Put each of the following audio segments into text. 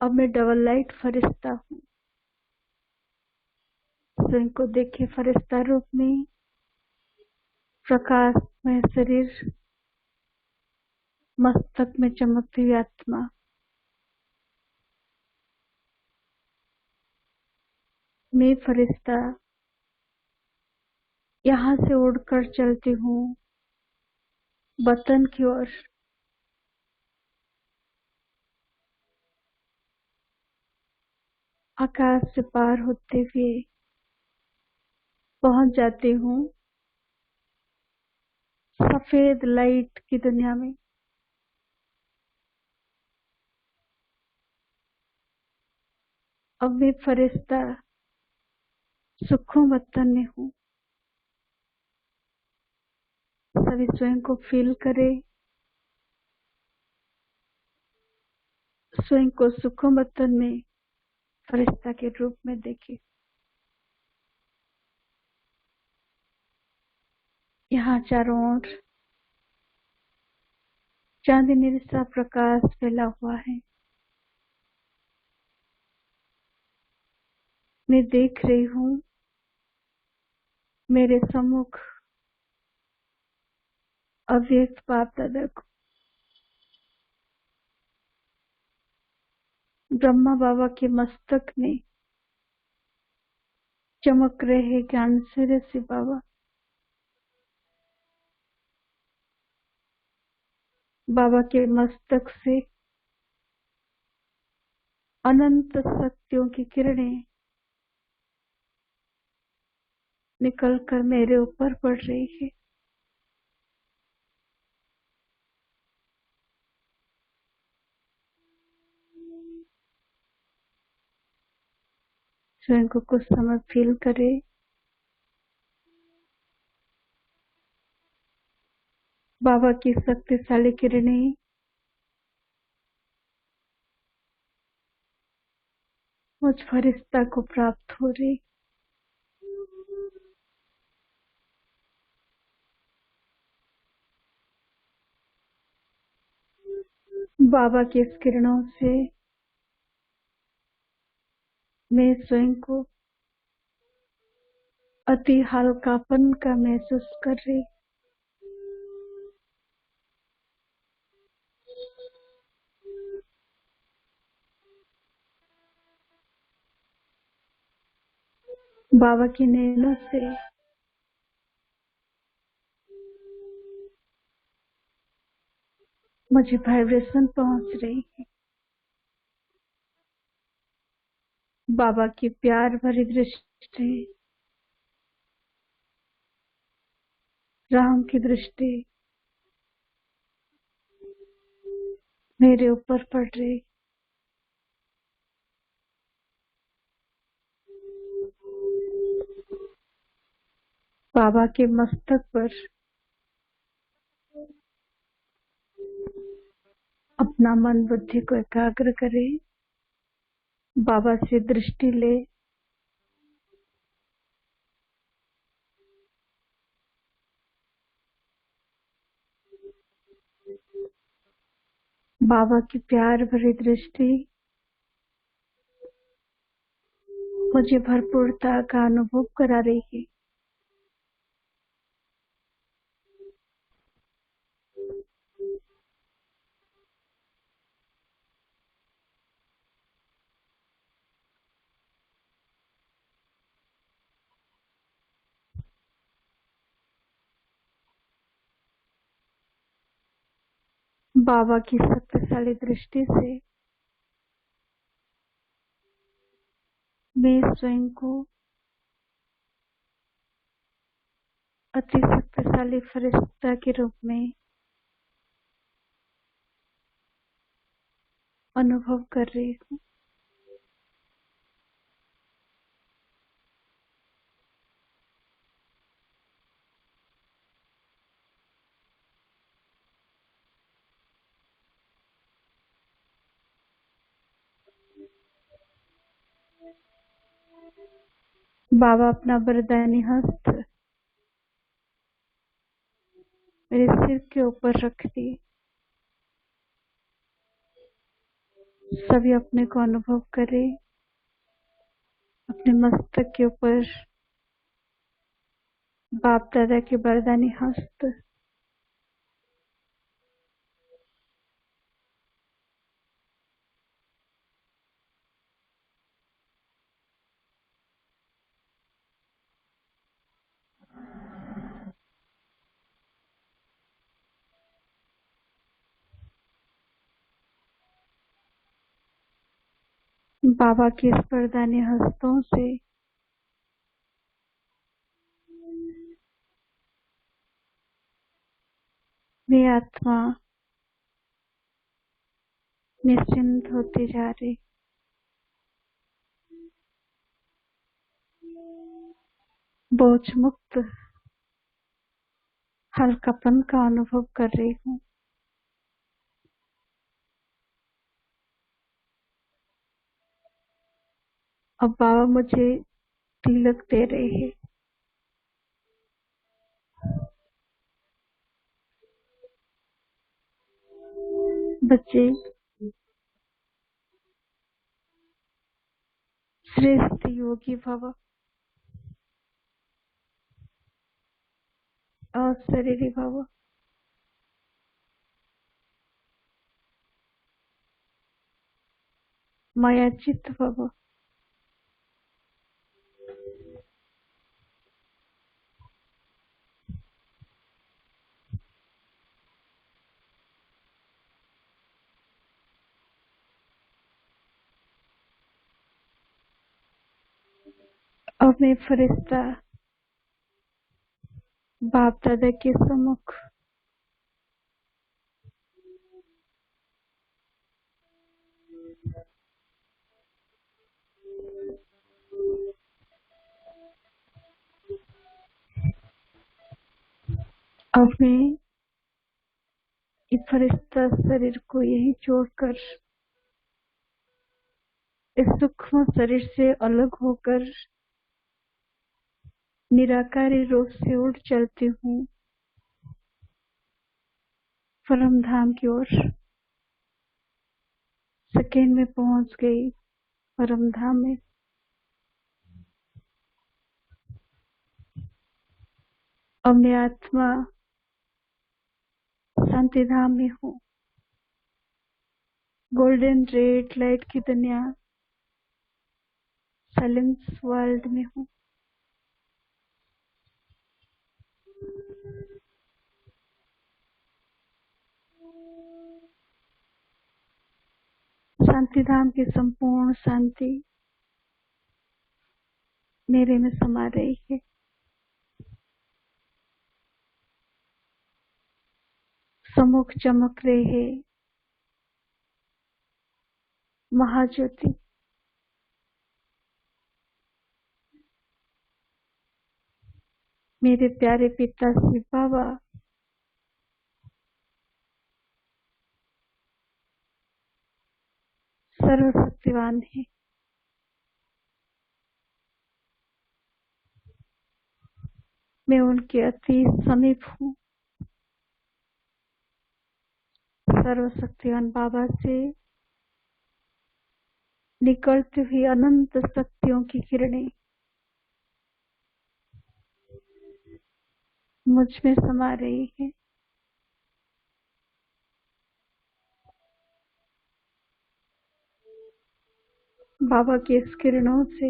अब मैं double light फरिश्ता हूँ। स्वयं को देखे फरिश्ता रूप में, प्रकाश में शरीर, मस्तक में चमकती हुई आत्मा। मैं फरिश्ता यहाँ से उड़कर चलती हूँ वतन की ओर। आकाश से पार होते हुए पहुंच जाती हूँ सफेद लाइट की दुनिया में। अब मैं फरिश्ता सुखों वतन में हूँ। सभी स्वयं को फील करे, स्वयं को सुखों वतन में फरिश्ता के रूप में देखे। यहाँ चारों ओर चांदनी सा प्रकाश फैला हुआ है। मैं देख रही हूँ मेरे सम्मुख अव्यक्त बाप दादा को। ब्रह्मा बाबा के मस्तक में चमक रहे ज्ञान से ऋषि बाबा। बाबा के मस्तक से अनंत शक्तियों की किरणें निकलकर मेरे ऊपर पड़ रही है। स्वयं को कुछ समय फील करे। बाबा की शक्तिशाली किरणें मुझ फरिश्ता को प्राप्त हो रही। बाबा की इस किरणों से मैं स्वयं को अति हल्कापन का महसूस कर रही। बाबा की नैनों से मुझे वाइब्रेशन पहुंच रही है। बाबा की प्यार भरी दृष्टि, राम की दृष्टि मेरे ऊपर पड़ रही। बाबा के मस्तक पर अपना मन बुद्धि को एकाग्र करे। बाबा से दृष्टि ले। बाबा की प्यार भरी दृष्टि मुझे भरपूरता का अनुभव करा रही है। बाबा की शक्तिशाली दृष्टि से मैं स्वयं को अति शक्तिशाली फरिश्ता के रूप में अनुभव कर रही हूँ। बाबा अपना वरदानी हस्त मेरे सिर के ऊपर रख दिए। सभी अपने को अनुभव करें, अपने मस्तक के ऊपर बाप दादा के वरदानी हस्त। बाबा के इस वरदानी हस्तों से मैं आत्मा निश्चिंत होती जा रही, बोझ मुक्त हल्कापन का अनुभव कर रही हूँ। अब बाबा मुझे तिलक दे रहे हैं। बच्चे श्रेष्ठ योगी भव, अशरीरी भव, मायाचित भव। अब मैं फरिश्ता बाप दादा के सम्मुख अब मैं इस फरिश्ता शरीर को यही छोड़कर इस सूक्ष्म शरीर से अलग होकर निराकारी रूप से उड़ चलती हूँ परम धाम की ओर। सेकेंड में पहुंच गई परम धाम में। अब मैं आत्मा शांति धाम में हूँ, गोल्डन रेड लाइट की दुनिया साइलेंस वर्ल्ड में हूँ। शांति धाम की संपूर्ण शांति मेरे में समा रही है। सम्मुख चमक रही है महाज्योति। मेरे प्यारे पिता शिव बाबा सर्वशक्तिवान है। मैं उनके अति समीप हूँ। सर्वशक्तिवान बाबा से निकलती हुई अनंत शक्तियों की किरणें मुझ में समा रही है। बाबा की इस किरणों से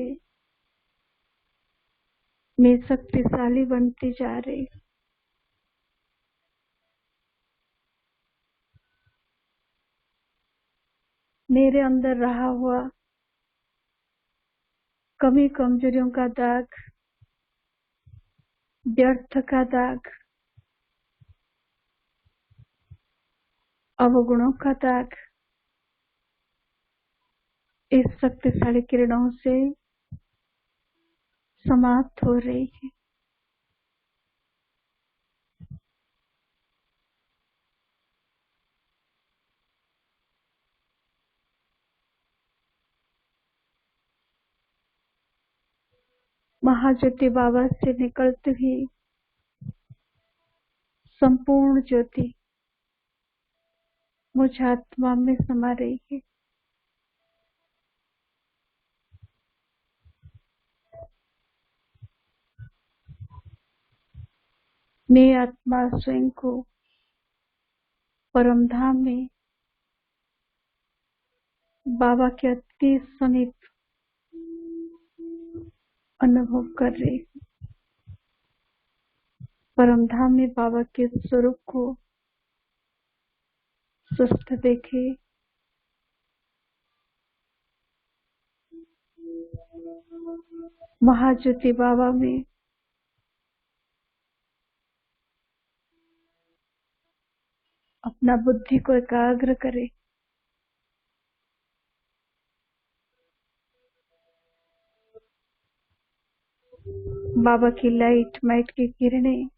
मैं शक्तिशाली बनती जा रही हूँ। मेरे अंदर रहा हुआ कमी कमजोरियों का दाग, व्यर्थ का दाग, अवगुणों का दाग इस शक्तिशाली किरणों से समाप्त हो रही है। महाज्योति बाबा से निकलती हुई संपूर्ण ज्योति मुझ आत्मा में समा रही है। मैं आत्मा स्वयं को परम धाम में बाबा के अति समीप अनुभव कर रही हूँ। परम धाम में बाबा के स्वरूप को स्वस्थ देखे, महाज्योति बाबा में अपना बुद्धि को एकाग्र करे, बाबा की लाइट माइट की किरणें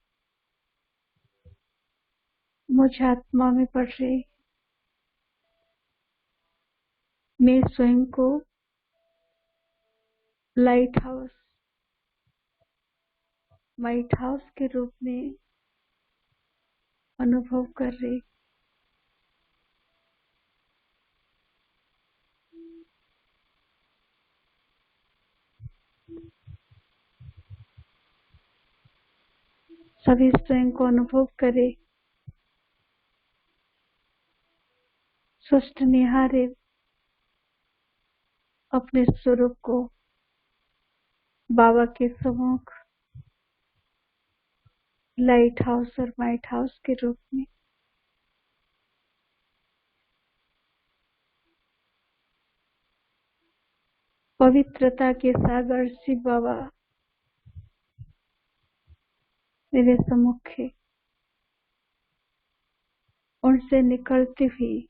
मुझ आत्मा में पड़ रही। मैं स्वयं को लाइट हाउस के रूप में अनुभव कर रही। सभी स्वयं को अनुभव करे, स्वस्थ निहारे अपने स्वरूप को बाबा के सम्मुख लाइट हाउस और माइट हाउस के रूप में। पवित्रता के सागर शिव बाबा मेरे सम्मुख है। उनसे निकलती हुई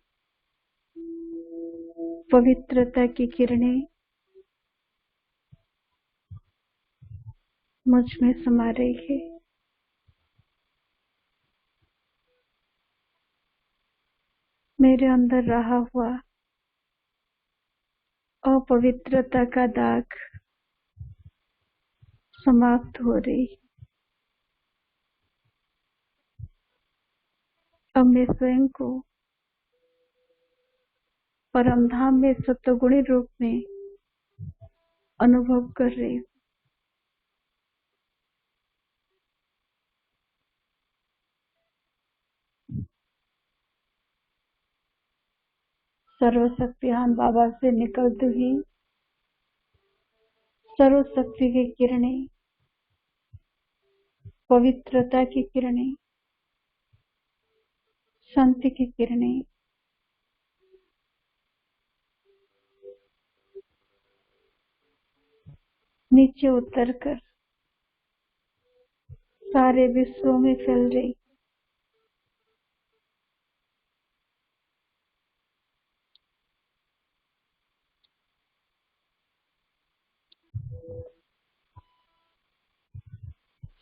पवित्रता की किरणें मुझ में समा रही है। मेरे अंदर रहा हुआ अपवित्रता का दाग समाप्त हो रही। अब मैं स्वयं को परम धाम में सत्वगुणी रूप में अनुभव कर रही हूँ। सर्वशक्तिमान बाबा से निकलती हुई सर्वशक्ति की किरणें, पवित्रता की किरणें, शांति की किरणें नीचे उतरकर सारे विश्व में फैल रही।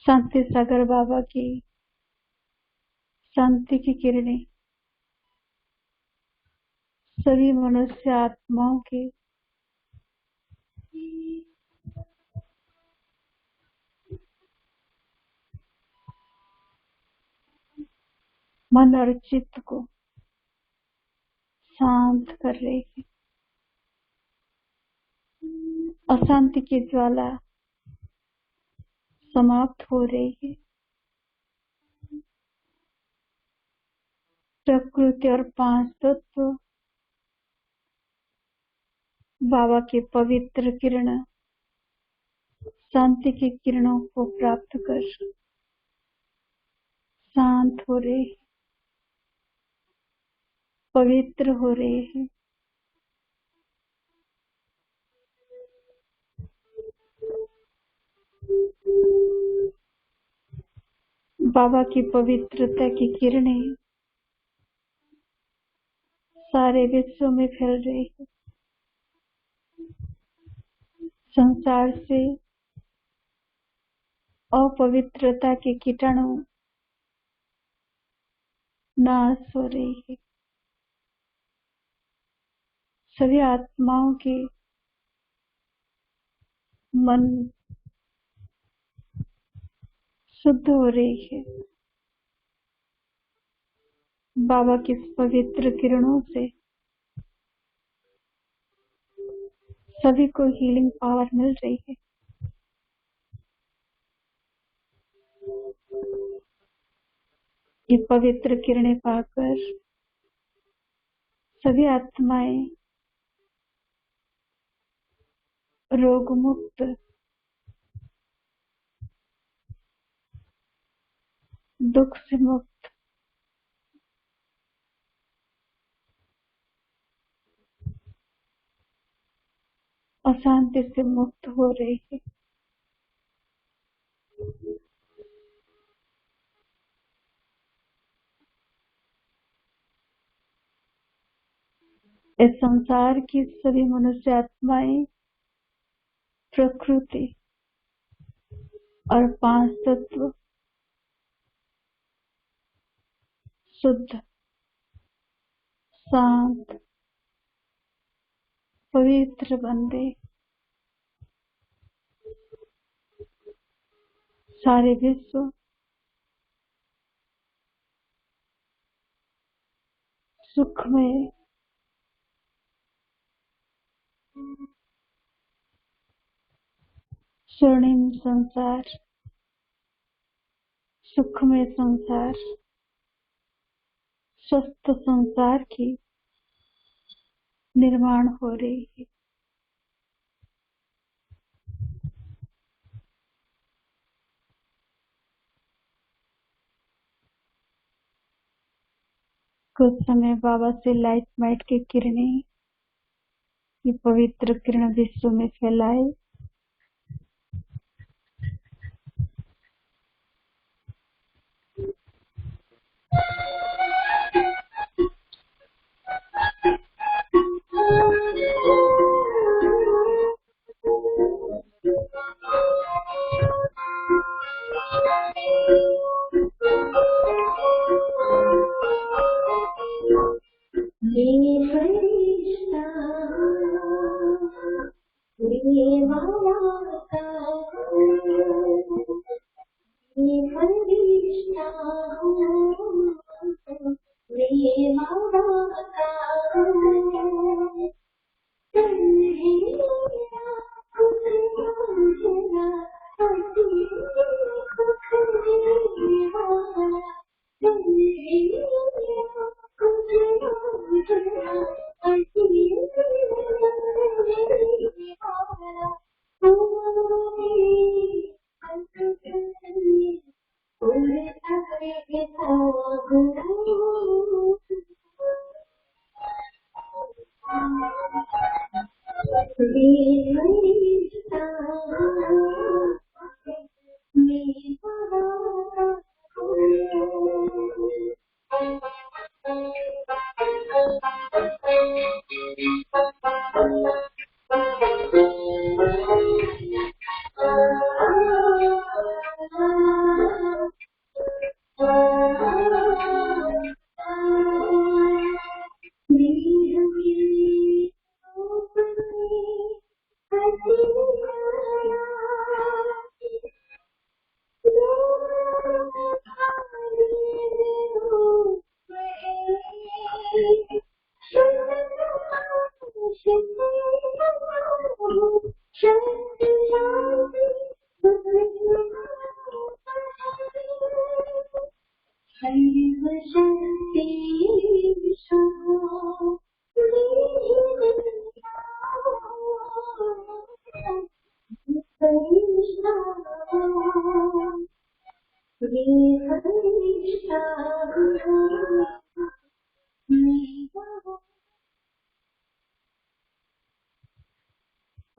शांति सागर बाबा की शांति की किरणें सभी मनुष्य आत्माओं के मन और चित्त को शांत कर रही है। अशांति की ज्वाला समाप्त हो रही है। प्रकृति और पांच तत्व बाबा के पवित्र किरण शांति की किरणों को प्राप्त कर शांत हो रहे, पवित्र हो रहे हैं। बाबा की पवित्रता की किरणें सारे विश्व में फैल रही है। संसार से अपवित्रता के कीटाणु नाश हो रही है। सभी आत्माओं के मन शुद्ध हो रही है। बाबा की पवित्र किरणों से सभी को हीलिंग पावर मिल रही है। ये पवित्र किरणें पाकर सभी आत्माएं रोग मुक्त, दुख से मुक्त, अशांति से मुक्त हो रही है। इस संसार की सभी मनुष्य आत्माएं प्रकृति और पांच तत्व शुद्ध, शांत, पवित्र बंदे सारे विश्व सुख में स्वर्णिम संसार, सुखमय संसार, स्वस्थ संसार की निर्माण हो रही है। कुछ समय बाबा से लाइट माइट की किरणें, ये पवित्र किरण विश्व में फैलाए।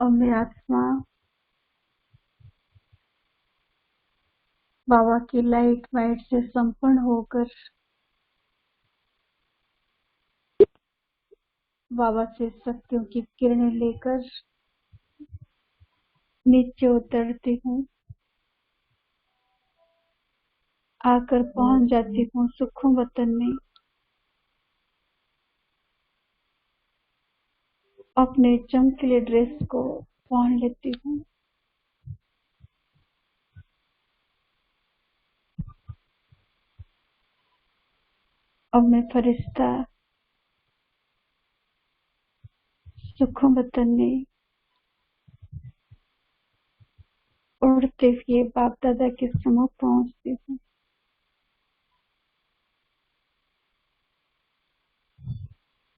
और मैं आत्मा बाबा की लाइट वाइट से संपन्न होकर बाबा से शक्तियों की किरणें लेकर नीचे उतरती हूँ, आकर पहुंच जाती हूँ सुखों वतन में। अपने चमकीले ड्रेस को पहन लेती हूँ। अब मैं फरिश्ता सुखों वतन में उड़ते हुए बाप दादा के सम्मुख पहुंचती हूँ।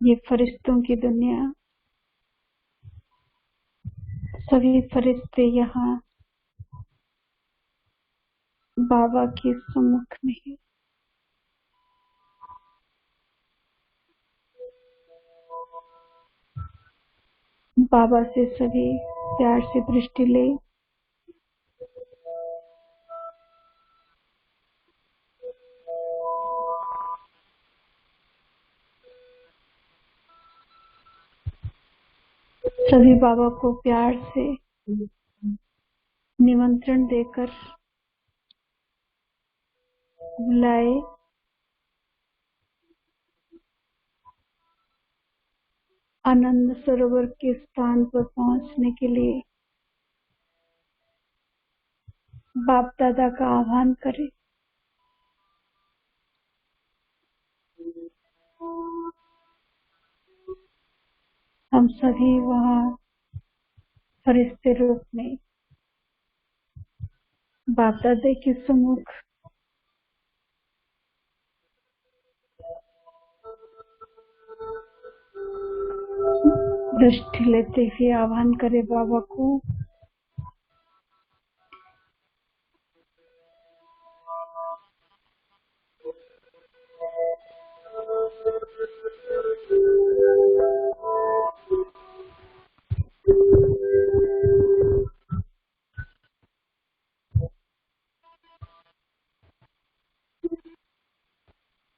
ये फरिश्तों की दुनिया, सभी फरिश्ते यहाँ बाबा के सम्मुख में हैं। बाबा से सभी प्यार से दृष्टि ले। सभी बाबा को प्यार से निमंत्रण देकर बुलाए। आनंद सरोवर के स्थान पर पहुंचने के लिए बाप दादा का आह्वान करें। हम सभी वहाँ फरिश्ते रूप में बाप दादा के सम्मुख दृष्टि लेते हुए आह्वान करें बाबा को।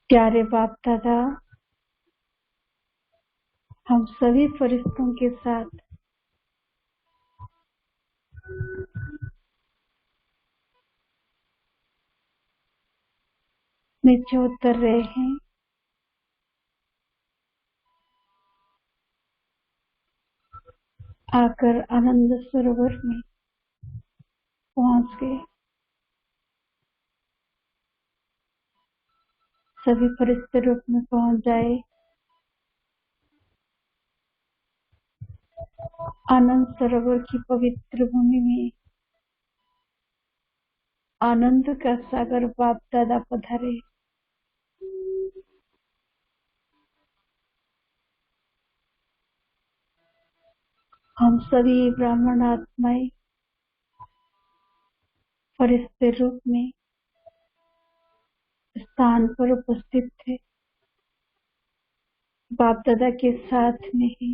प्यारे बाप दादा, हम सभी फरिश्तों के साथ नीचे उतर रहे हैं। आकर आनंद सरोवर में पहुंच गए। सभी फरिश्ते रूप में पहुंच जाए। आनंद सरोवर की पवित्र भूमि में आनंद का सागर बाप दादा पधारे। हम सभी ब्राह्मण आत्माएं फरिश्ते रूप में स्थान पर उपस्थित थे। बाप दादा के साथ में ही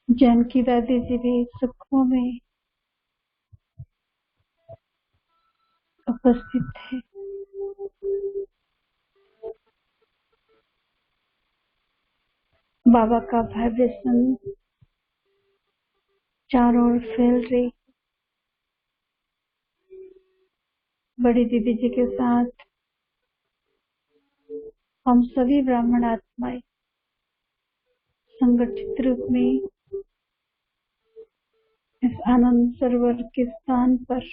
जानकी दादी जी भी सुखों में उपस्थित थे। बाबा का वाइब्रेशन चारों ओर फैल रही। बड़ी दीदी जी के साथ हम सभी ब्राह्मण आत्माएं संगठित रूप में इस आनंद सरोवर के स्थान पर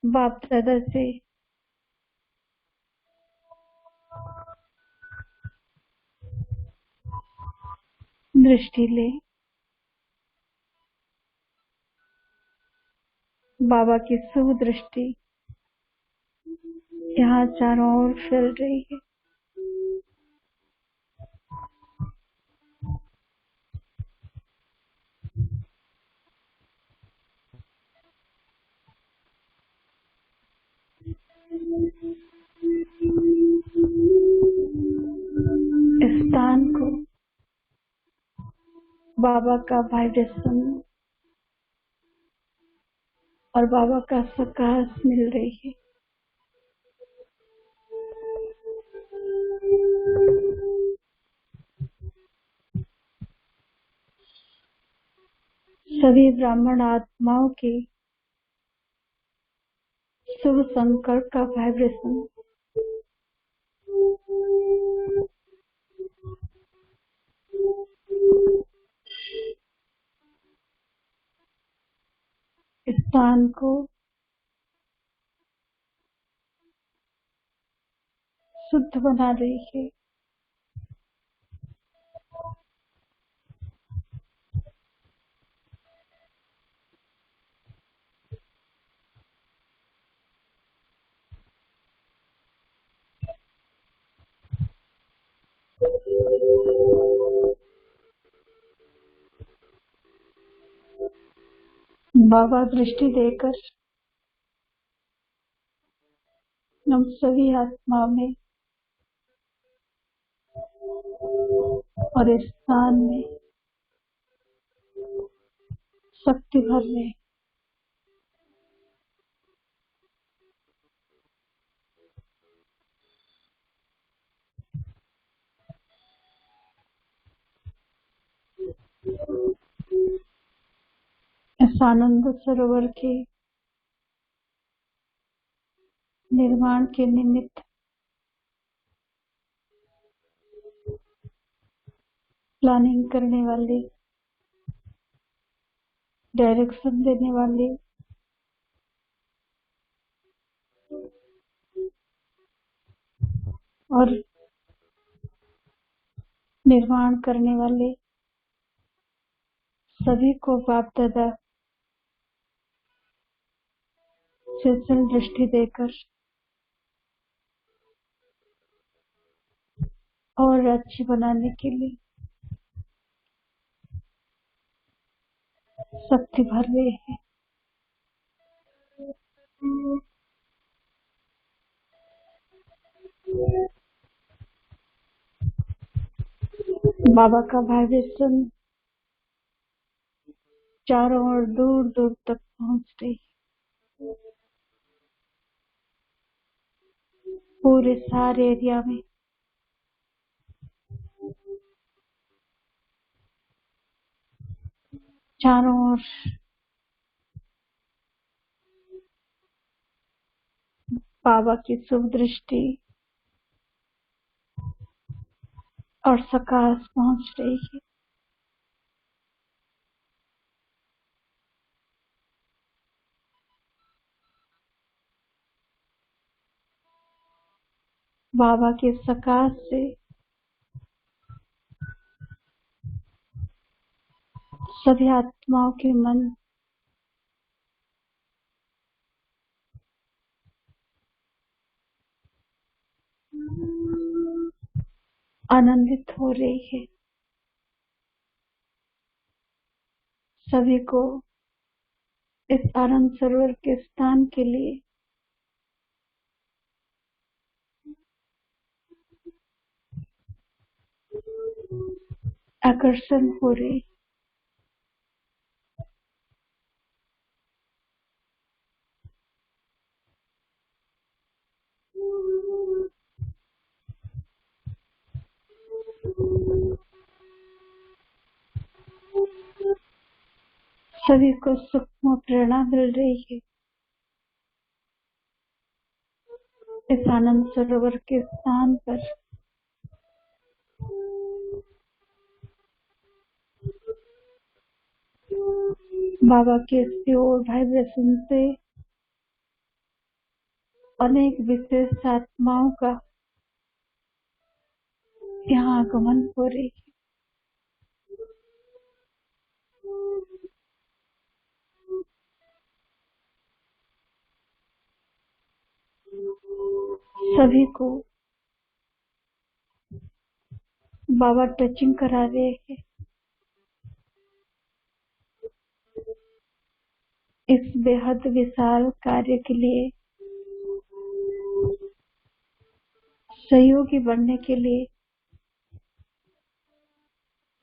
बाप दादा से दृष्टि ले। बाबा की शुभ दृष्टि यहाँ चारों ओर फैल रही है। इस स्थान को बाबा का वाइब्रेशन और बाबा का प्रकाश मिल रही है। सभी ब्राह्मण आत्माओं के शुभ संकल्प का वाइब्रेशन स्थान को शुद्ध मुक्त बना रही है। बाबा दृष्टि देकर हम सभी आत्मा में और इस स्थान में शक्ति भर रहे। इस आनंद सरोवर के निर्माण के निमित्त प्लानिंग करने वाले, डायरेक्शन देने वाले और निर्माण करने वाले सभी को बाप दादा चंचल दृष्टि देकर और अच्छी बनाने के लिए शक्ति भर रहे हैं। बाबा का वाइब्रेशन चारों ओर दूर दूर तक पहुंच रही है। पूरे सारे एरिया में चारों ओर बाबा की शुभ दृष्टि और सकाश पहुंच रही है। बाबा के सकाश से सभी आत्माओं के मन आनंदित हो रही है। सभी को इस आनंद सरोवर के स्थान के लिए आकर्षण हो रही। सभी को सूक्ष्म प्रेरणा मिल रही है। इस आनंद सरोवर के स्थान पर बाबा के प्योर वाइब्रेशन से अनेक विशेष आत्माओं का यहाँ आगमन हो रही है। सभी को बाबा टचिंग करा रहे हैं। इस बेहद विशाल कार्य के लिए सहयोगी बनने के लिए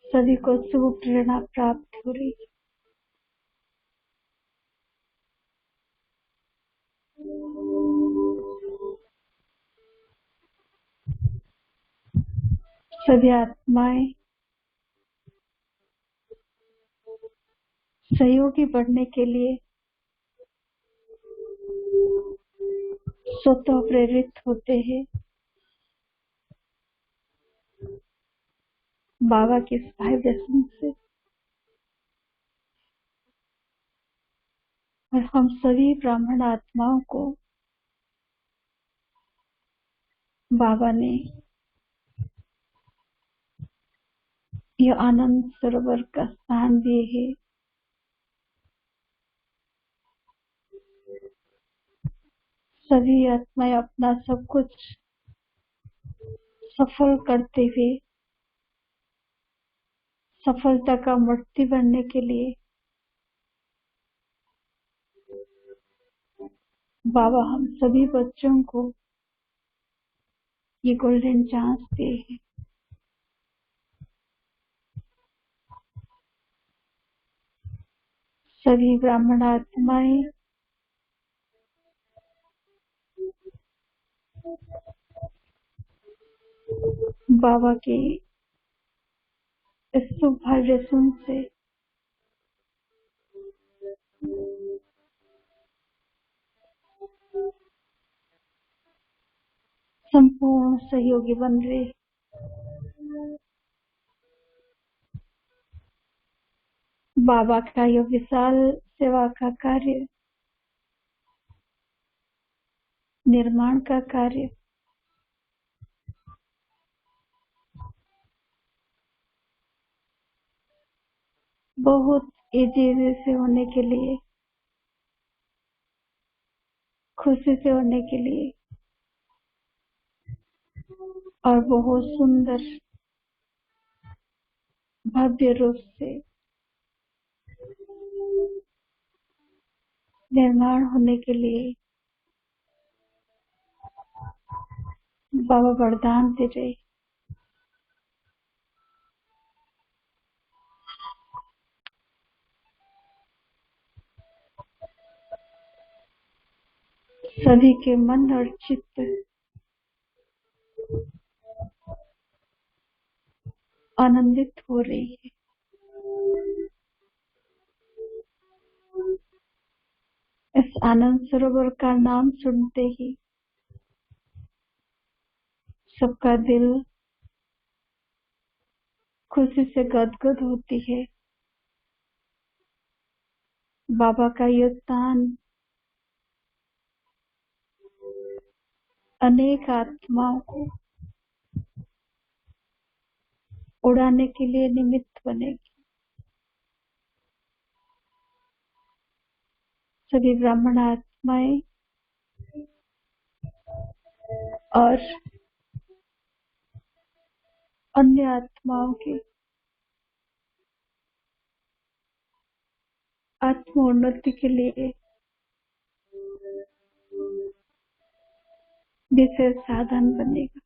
सभी को शुभ प्रेरणा प्राप्त हो रही है। सभी आत्माएं सहयोगी बढ़ने के लिए स्वतः प्रेरित होते हैं। बाबा के वाइब्रेशन से और हम सभी ब्राह्मण आत्माओं को बाबा ने यह आनंद सरोवर का स्थान दिए है। सभी आत्माएं अपना सब कुछ सफल करते हुए सफलता का मूर्ति बनने के लिए बाबा हम सभी बच्चों को ये गोल्डन चांस दिए है। सभी ब्राह्मण आत्माएं बाबा के इस शुभ वाइब्रेशन से संपूर्ण सहयोगी बन रहे। बाबा का यह विशाल सेवा का कार्य, निर्माण का कार्य बहुत इजी से होने के लिए, खुशी से होने के लिए और बहुत सुंदर भव्य रूप से निर्माण होने के लिए बाबा वरदान दे रहे। सभी के मन और चित्त आनंदित हो रही है। इस आनंद सरोवर का नाम सुनते ही सबका दिल खुशी से गदगद होती है। बाबा का यह स्थान अनेक आत्माओं को उड़ाने के लिए निमित्त बनेगी। सभी ब्राह्मण आत्माएं और अन्य आत्माओं की आत्मोन्नति के लिए विशेष साधन बनेगा।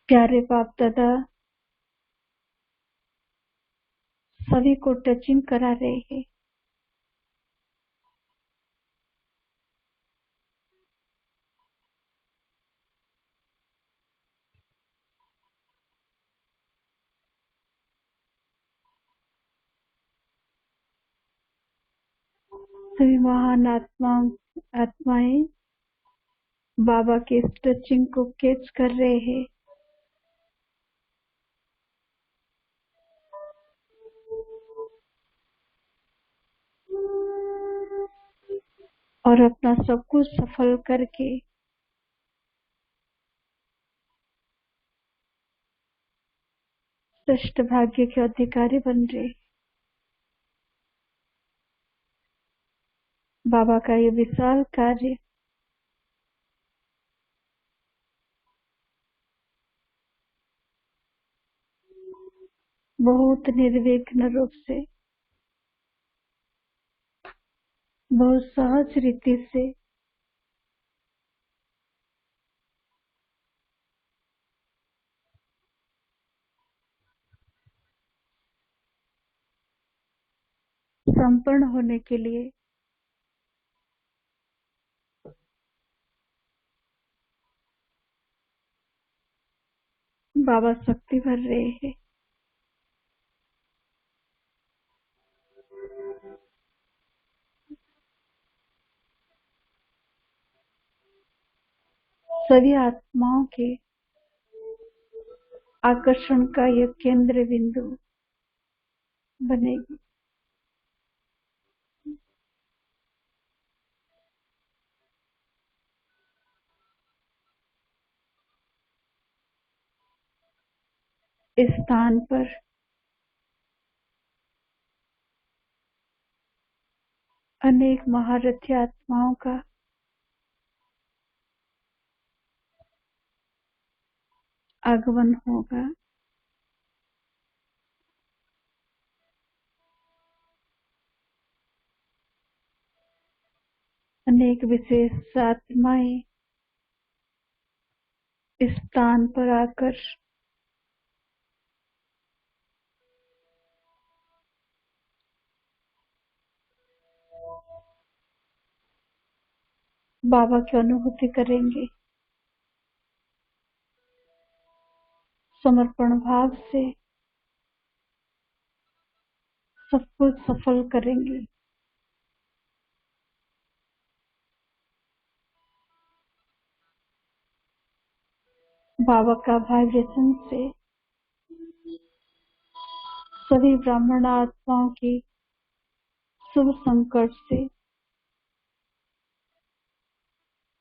प्यारे बाप दादा सभी को टचिंग करा रहे हैं। सभी महान आत्माएं बाबा के इस टचिंग को कैच कर रहे हैं और अपना सब कुछ सफल करके श्रेष्ठ भाग्य के अधिकारी बन रहे। बाबा का ये विशाल कार्य बहुत निर्विघ्न रूप से, बहुत सहज रीति से संपन्न होने के लिए बाबा शक्ति भर रहे हैं। सभी आत्माओं के आकर्षण का यह केंद्र बिंदु बनेगी। इस स्थान पर अनेक महारथी आत्माओं का आगमन होगा। अनेक विशेष आत्माएं इस स्थान पर आकर बाबा की अनुभूति करेंगे। समर्पण भाव से सब कुछ सफल करेंगे। बाबा का वाइब्रेशन से सभी ब्राह्मण आत्माओं की शुभ संकट से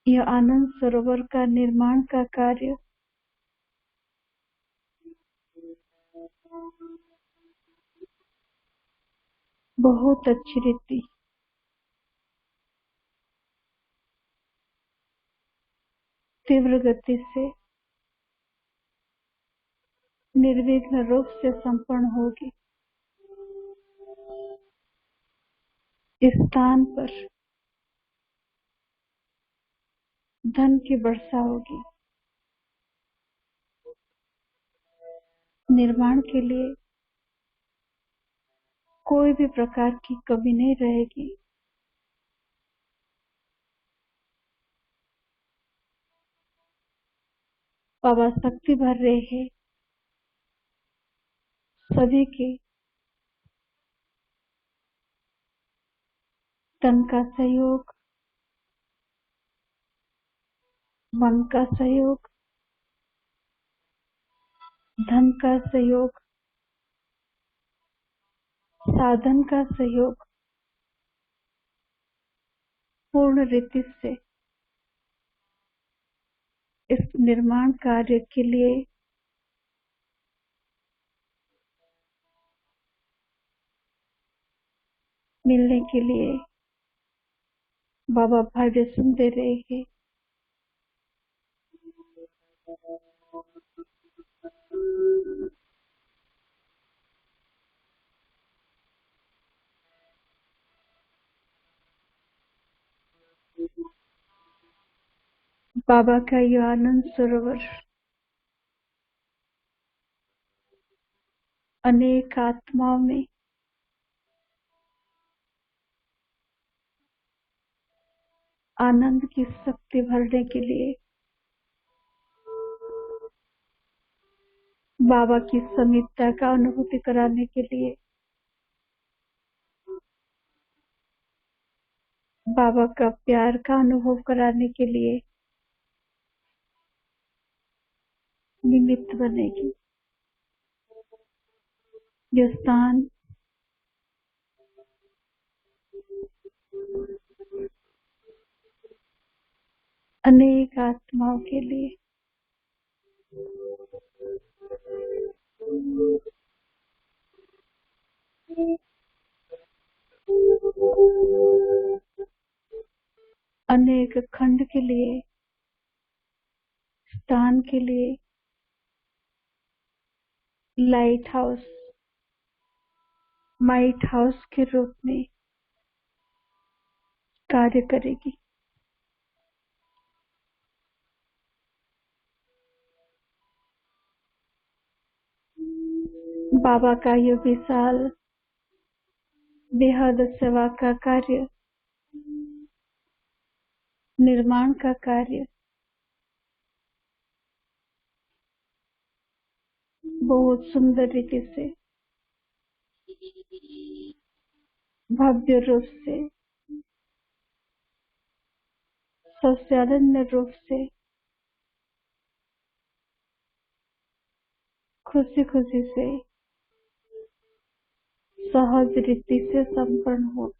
यह आनंद सरोवर का निर्माण का कार्य बहुत अच्छी रीति तीव्र गति से निर्विघ्न रूप से संपन्न होगी। इस स्थान पर धन की वर्षा होगी। निर्माण के लिए कोई भी प्रकार की कमी नहीं रहेगी। बाबा शक्ति भर रहे हैं सभी के तन का सहयोग, मन का सहयोग, धन का सहयोग, साधन का सहयोग पूर्ण रीति से इस निर्माण कार्य के लिए मिलने के लिए बाबा वाइब्रेशन दे रहे हैं। बाबा का यह आनंद सरोवर अनेक आत्माओं में आनंद की शक्ति भरने के लिए, बाबा की समीपता का अनुभूति कराने के लिए, बाबा का प्यार का अनुभव कराने के लिए निमित्त बनेगी। यह स्थान अनेक आत्माओं के लिए अनेक खंड के लिए, स्थान के लिए लाइट हाउस, माइट हाउस के रूप में कार्य करेगी। बाबा का यह विशाल बेहद सेवा का कार्य, निर्माण का कार्य बहुत सुंदर रीति से, भव्य रूप से, सबसे अनन्य रूप से, खुशी खुशी से, सहज रीति से संपन्न हो।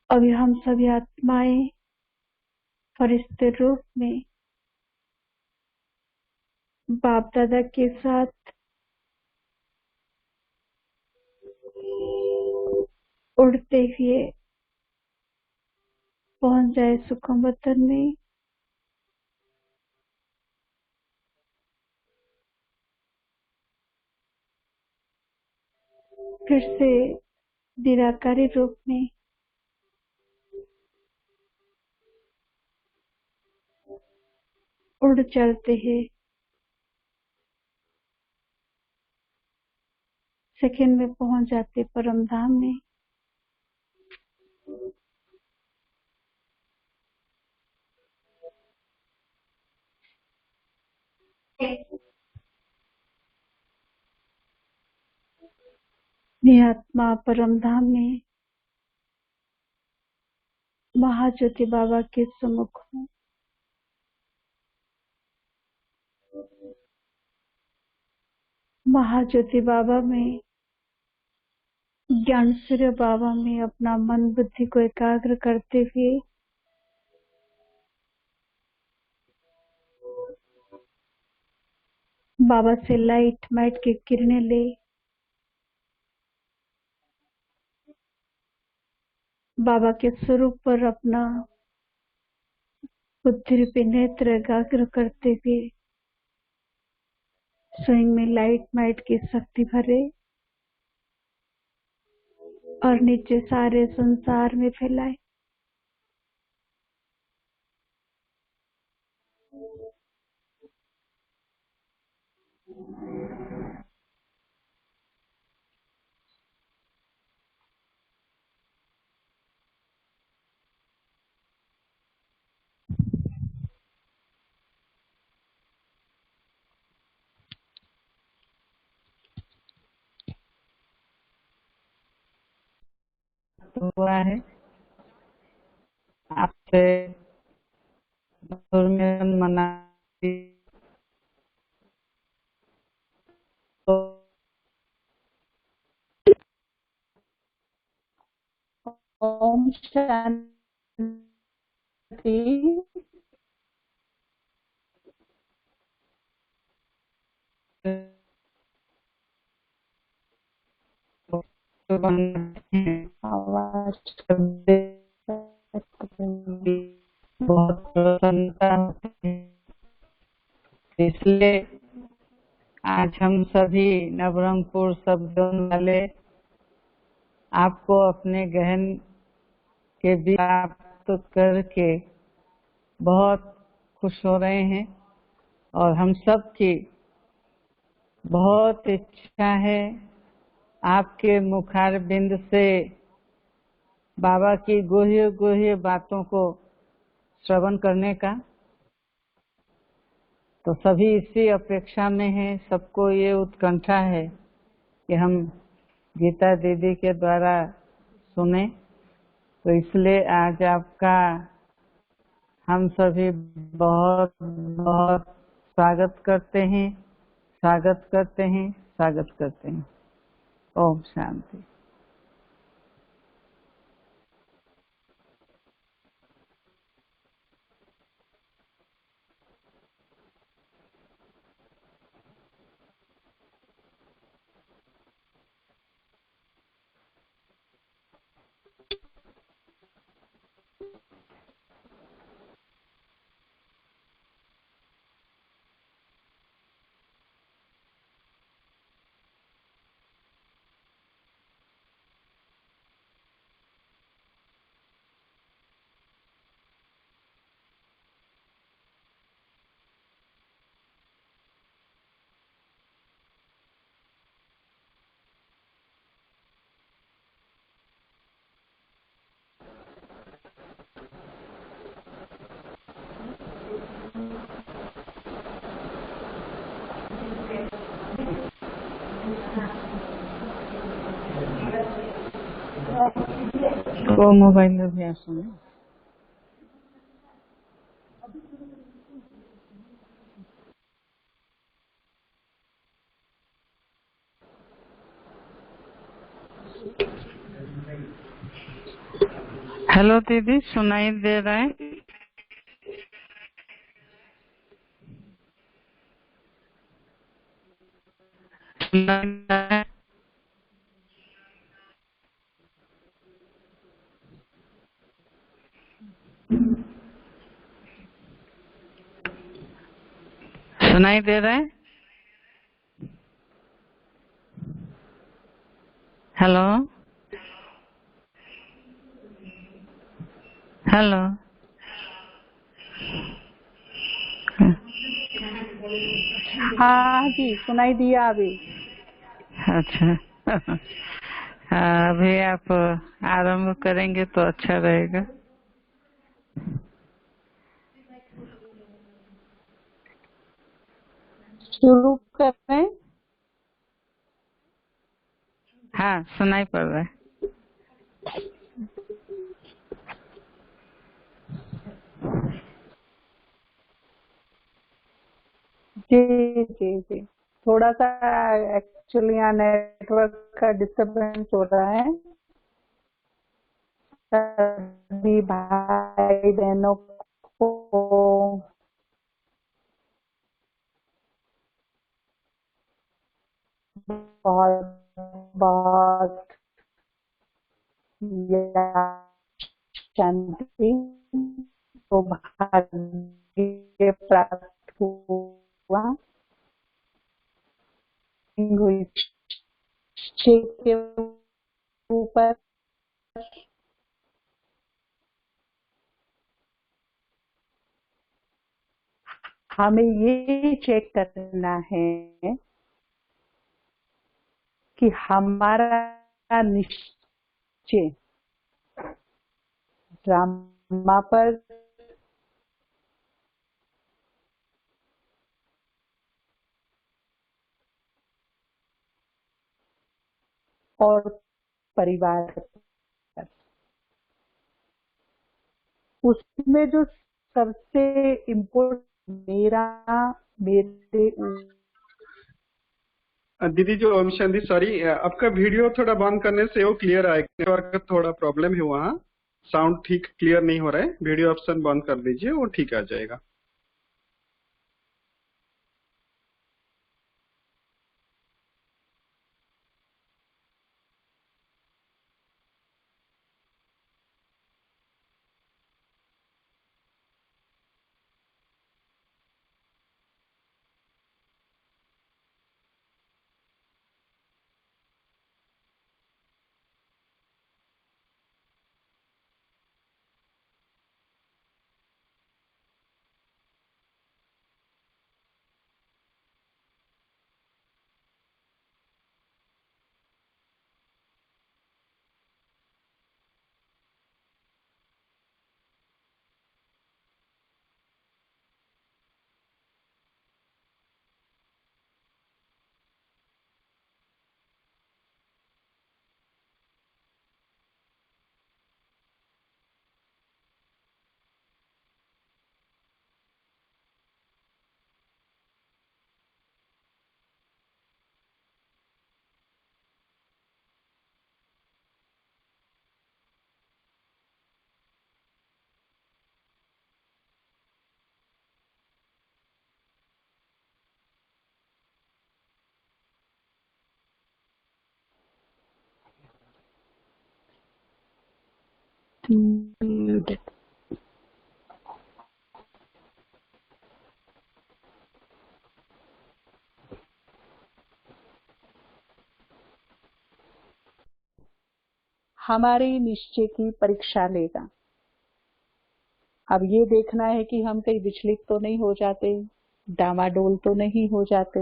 अभी हम सभी आत्माएं फरिश्ते रूप में बाप दादा के साथ उड़ते हुए पहुंच जाए सुखम वतन में। फिर से निराकारी रूप में उड़ चलते हैं। सेकंड में पहुंच जाते परम धाम में। मैं आत्मा परम धाम में महाज्योति बाबा के सम्मुख हूँ। महाज्योति बाबा में, ज्ञान सूर्य बाबा में अपना मन बुद्धि को एकाग्र करते हुए बाबा से लाइट माइट की किरणें ले बाबा के स्वरूप पर अपना बुद्धि रूपी नेत्र एकाग्र करते हुए स्वयं में लाइट माइट की शक्ति भरे और नीचे सारे संसार में फैलाए। हुआ है आपसे मना तो ओम शांति। आवाज बहुत प्रसन्नता होती है, इसलिए आज हम सभी नवरंगपुर सबजोन वाले आपको अपने गहन के बीच प्राप्त करके बहुत खुश हो रहे हैं और हम सब की बहुत इच्छा है आपके मुखारबिंद से बाबा की गुह्य गुह्य बातों को श्रवण करने का। तो सभी इसी अपेक्षा में हैं, सबको ये उत्कंठा है कि हम गीता दीदी के द्वारा सुने। तो इसलिए आज आपका हम सभी बहुत बहुत स्वागत करते हैं, स्वागत करते हैं, स्वागत करते हैं। ओम शांति। वो मोबाइल में भी सुने। हेलो दीदी, सुनाई दे रहा है? सुनाई दे रहा है? सुनाई दे रहा है? Hello hello. हाँ जी, सुनाई दिया अभी। अच्छा हाँ, अभी आप आरंभ करेंगे तो अच्छा रहेगा। शुरू करें? हाँ, सुनाई पड़ रहा है। जी जी जी, थोड़ा सा एक्चुअली यहाँ नेटवर्क का डिस्टरबेंस हो रहा है। सभी भाई बहनों को बहुत बहुत शांति तो भाग्य प्राप्त हुआ हुई के ऊपर। हमें ये चेक करना है कि हमारा निश्चय ड्रामा पर और परिवार पर, उसमें जो सबसे इम्पोर्टेंट मेरे दीदी जो ओम शांति, सॉरी आपका वीडियो थोड़ा बंद करने से वो क्लियर आएगा। नेटवर्क का थोड़ा प्रॉब्लम है वहाँ, साउंड ठीक क्लियर नहीं हो रहा है। वीडियो ऑप्शन बंद कर दीजिए, वो ठीक आ जाएगा। हमारे निश्चय की परीक्षा लेगा। अब ये देखना है कि हम कहीं विचलित तो नहीं हो जाते, डामाडोल तो नहीं हो जाते,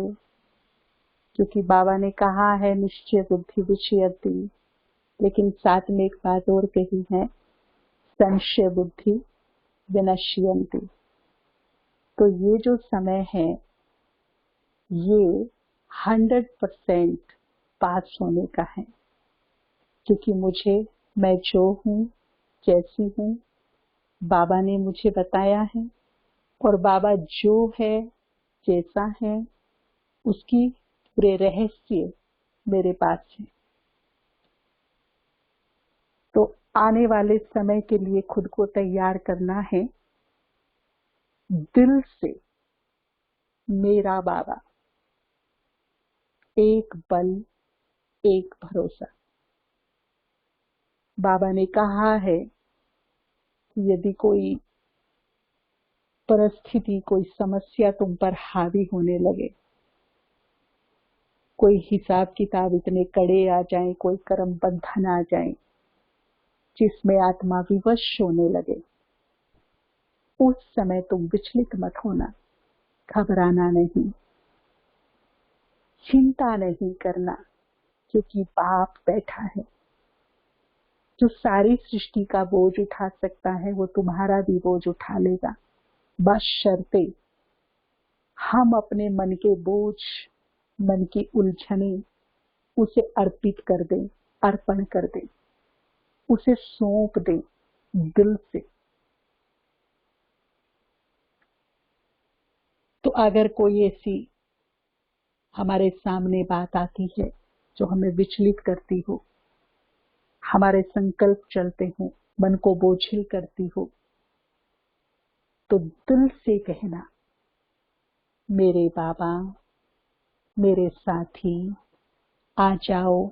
क्योंकि बाबा ने कहा है निश्चय बुद्धि विचयति, लेकिन साथ में एक बात और कही है, संशय बुद्धि विनश्यन्ति। तो ये जो समय है ये 100% पास होने का है, क्योंकि मैं जो हूँ जैसी हूँ बाबा ने मुझे बताया है, और बाबा जो है जैसा है उसकी पूरे रहस्य मेरे पास है। तो आने वाले समय के लिए खुद को तैयार करना है। दिल से मेरा बाबा, एक बल, एक भरोसा। बाबा ने कहा है कि यदि कोई परिस्थिति, कोई समस्या तुम पर हावी होने लगे, कोई हिसाब किताब इतने कड़े आ जाएं, कोई कर्म बंधन आ जाएं, जिसमें आत्मा विवश होने लगे, उस समय तुम विचलित मत होना, घबराना नहीं, चिंता नहीं करना, क्योंकि बाप बैठा है। जो सारी सृष्टि का बोझ उठा सकता है वो तुम्हारा भी बोझ उठा लेगा, बशर्ते हम अपने मन के बोझ, मन की उलझने उसे अर्पित कर दें, अर्पण कर दें, उसे सौंप दें दिल से। तो अगर कोई ऐसी हमारे सामने बात आती है जो हमें विचलित करती हो, हमारे संकल्प चलते हो, मन को बोझिल करती हो, तो दिल से कहना, मेरे बाबा, मेरे साथी, आ जाओ,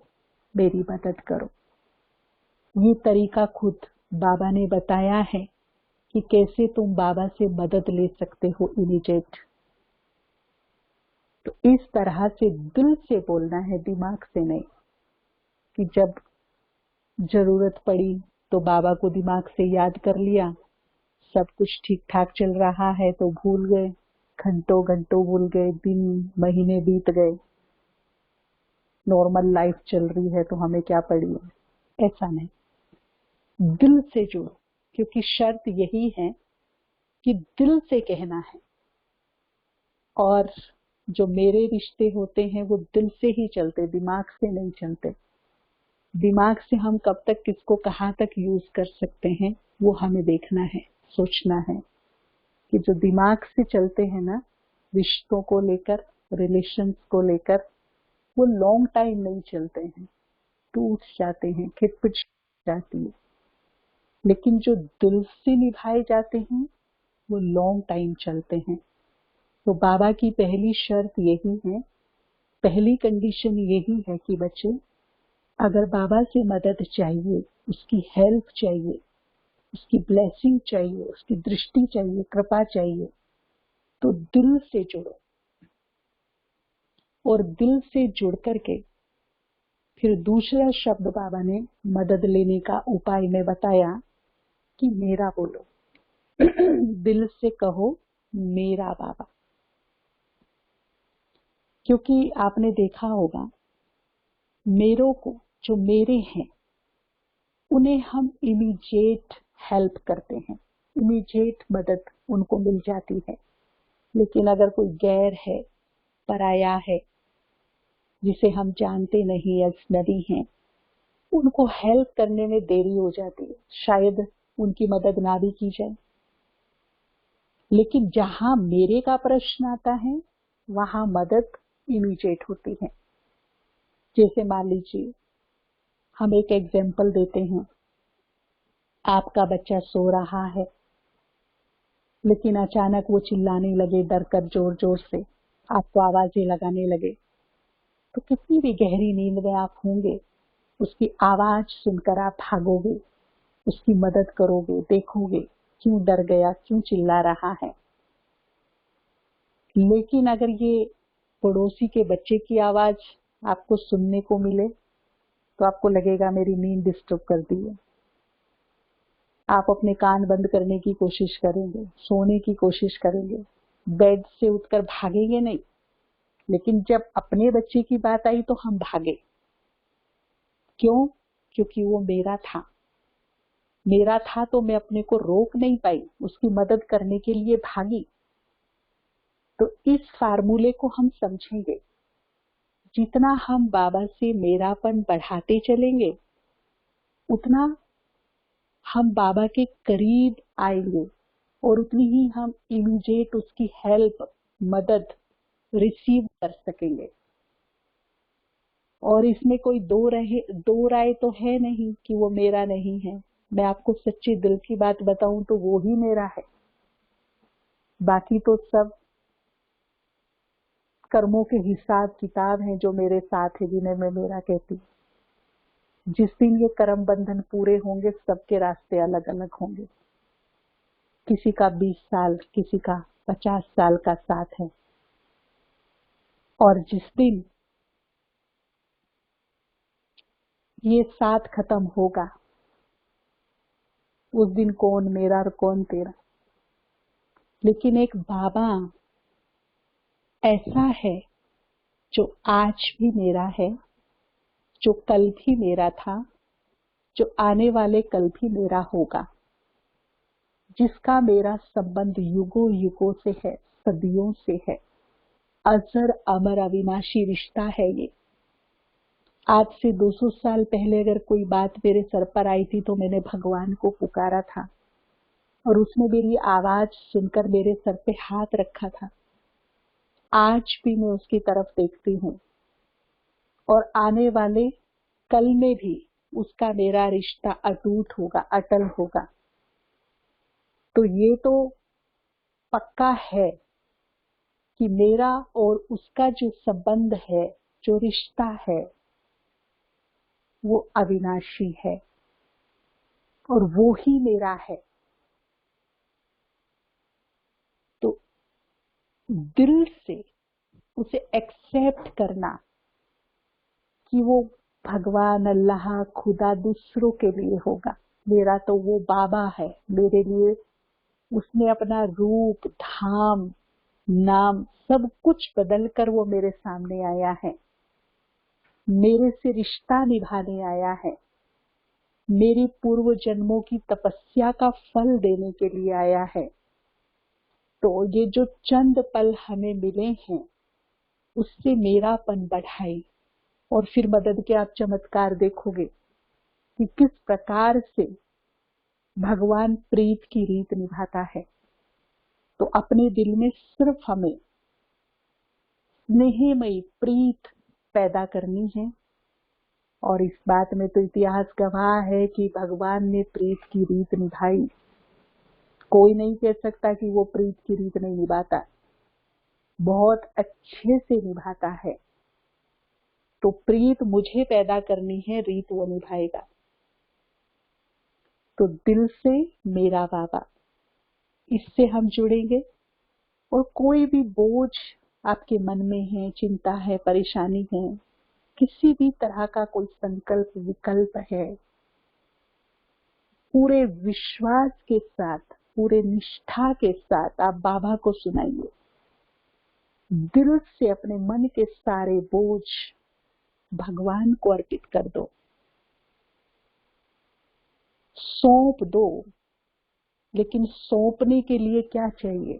मेरी मदद करो। ये तरीका खुद बाबा ने बताया है कि कैसे तुम बाबा से मदद ले सकते हो इमीडिएट। तो इस तरह से दिल से बोलना है, दिमाग से नहीं कि जब जरूरत पड़ी तो बाबा को दिमाग से याद कर लिया, सब कुछ ठीक ठाक चल रहा है तो भूल गए, घंटों घंटों भूल गए, दिन महीने बीत गए, नॉर्मल लाइफ चल रही है तो हमें क्या पड़ी है। ऐसा नहीं, दिल से जुड़ो, क्योंकि शर्त यही है कि दिल से कहना है। और जो मेरे रिश्ते होते हैं वो दिल से ही चलते, दिमाग से नहीं चलते। दिमाग से हम कब तक किसको कहाँ तक यूज कर सकते हैं वो हमें देखना है, सोचना है कि जो दिमाग से चलते हैं ना, रिश्तों को लेकर, रिलेशंस को लेकर, वो लॉन्ग टाइम नहीं चलते हैं, टूट जाते हैं, खिटपिट जाती है। लेकिन जो दिल से निभाए जाते हैं वो लॉन्ग टाइम चलते हैं। तो बाबा की पहली शर्त यही है, पहली कंडीशन यही है कि बच्चे, अगर बाबा से मदद चाहिए, उसकी हेल्प चाहिए, उसकी ब्लेसिंग चाहिए, उसकी दृष्टि चाहिए, कृपा चाहिए, तो दिल से जुड़ो। और दिल से जुड़ करके फिर दूसरा शब्द बाबा ने मदद लेने का उपाय में बताया कि मेरा बोलो। दिल से कहो, मेरा बाबा। क्योंकि आपने देखा होगा, मेरों को, जो मेरे हैं, उन्हें हम इमीडिएट हेल्प करते हैं, इमीडिएट मदद उनको मिल जाती है। लेकिन अगर कोई गैर है, पराया है, जिसे हम जानते नहीं, अजनबी हैं, उनको हेल्प करने में देरी हो जाती है, शायद उनकी मदद ना भी की जाए। लेकिन जहां मेरे का प्रश्न आता है वहां मदद इमीडिएट होती है। जैसे मान लीजिए, हम एक एग्जाम्पल देते हैं, आपका बच्चा सो रहा है लेकिन अचानक वो चिल्लाने लगे, डर कर जोर जोर से आपको आवाजें लगाने लगे, तो कितनी भी गहरी नींद में आप होंगे, उसकी आवाज सुनकर आप भागोगे, उसकी मदद करोगे, देखोगे क्यों डर गया, क्यों चिल्ला रहा है। लेकिन अगर ये पड़ोसी के बच्चे की आवाज आपको सुनने को मिले तो आपको लगेगा मेरी नींद डिस्टर्ब कर दी है। आप अपने कान बंद करने की कोशिश करेंगे, सोने की कोशिश करेंगे, बेड से उठकर भागेंगे नहीं। लेकिन जब अपने बच्चे की बात आई तो हम भागे। क्यों? क्योंकि वो मेरा था, मेरा था तो मैं अपने को रोक नहीं पाई, उसकी मदद करने के लिए भागी। तो इस फार्मूले को हम समझेंगे, जितना हम बाबा से मेरापन बढ़ाते चलेंगे उतना हम बाबा के करीब आएंगे और उतनी ही हम इमीडिएट उसकी हेल्प, मदद रिसीव कर सकेंगे। और इसमें कोई दो राय तो है नहीं कि वो मेरा नहीं है, मैं आपको सच्ची दिल की बात बताऊं तो वो ही मेरा है, बाकी तो सब कर्मों के हिसाब किताब हैं जो मेरे साथ है, जिन्हें मैं मेरा कहती हूँ। जिस दिन ये कर्म बंधन पूरे होंगे सबके रास्ते अलग अलग होंगे, किसी का 20 साल किसी का 50 साल का साथ है, और जिस दिन ये साथ खत्म होगा उस दिन कौन मेरा और कौन तेरा। लेकिन एक बाबा ऐसा है जो आज भी मेरा है, जो कल भी मेरा था, जो आने वाले कल भी मेरा होगा, जिसका मेरा संबंध युगों युगों से है, सदियों से है। अजर अमर अविनाशी रिश्ता है ये। आज से 200 साल पहले अगर कोई बात मेरे सर पर आई थी तो मैंने भगवान को पुकारा था और उसने मेरी आवाज सुनकर मेरे सर पे हाथ रखा था। आज भी मैं उसकी तरफ देखती हूँ और आने वाले कल में भी उसका मेरा रिश्ता अटूट होगा, अटल होगा। तो ये तो पक्का है कि मेरा और उसका जो संबंध है, जो रिश्ता है, वो अविनाशी है और वो ही मेरा है। तो दिल से उसे एक्सेप्ट करना कि वो भगवान, अल्लाह, खुदा दूसरों के लिए होगा, मेरा तो वो बाबा है, मेरे लिए उसने अपना रूप, धाम, नाम सब कुछ बदल कर वो मेरे सामने आया है, मेरे से रिश्ता निभाने आया है, मेरी पूर्व जन्मों की तपस्या का फल देने के लिए आया है। तो ये जो चंद पल हमें मिले हैं उससे मेरापन बढ़ाई और फिर मदद के आप चमत्कार देखोगे कि किस प्रकार से भगवान प्रीत की रीत निभाता है। तो अपने दिल में सिर्फ हमें स्नेहमयी प्रीत पैदा करनी है और इस बात में तो इतिहास गवाह है कि भगवान ने प्रीत की रीत निभाई। कोई नहीं कह सकता कि वो प्रीत की रीत नहीं निभाता, बहुत अच्छे से निभाता है। तो प्रीत मुझे पैदा करनी है, रीत वो निभाएगा। तो दिल से मेरा बाबा, इससे हम जुड़ेंगे और कोई भी बोझ आपके मन में है, चिंता है, परेशानी है, किसी भी तरह का कोई संकल्प विकल्प है, पूरे विश्वास के साथ, पूरे निष्ठा के साथ आप बाबा को सुनाइए। दिल से अपने मन के सारे बोझ भगवान को अर्पित कर दो, सौंप दो। लेकिन सौंपने के लिए क्या चाहिए?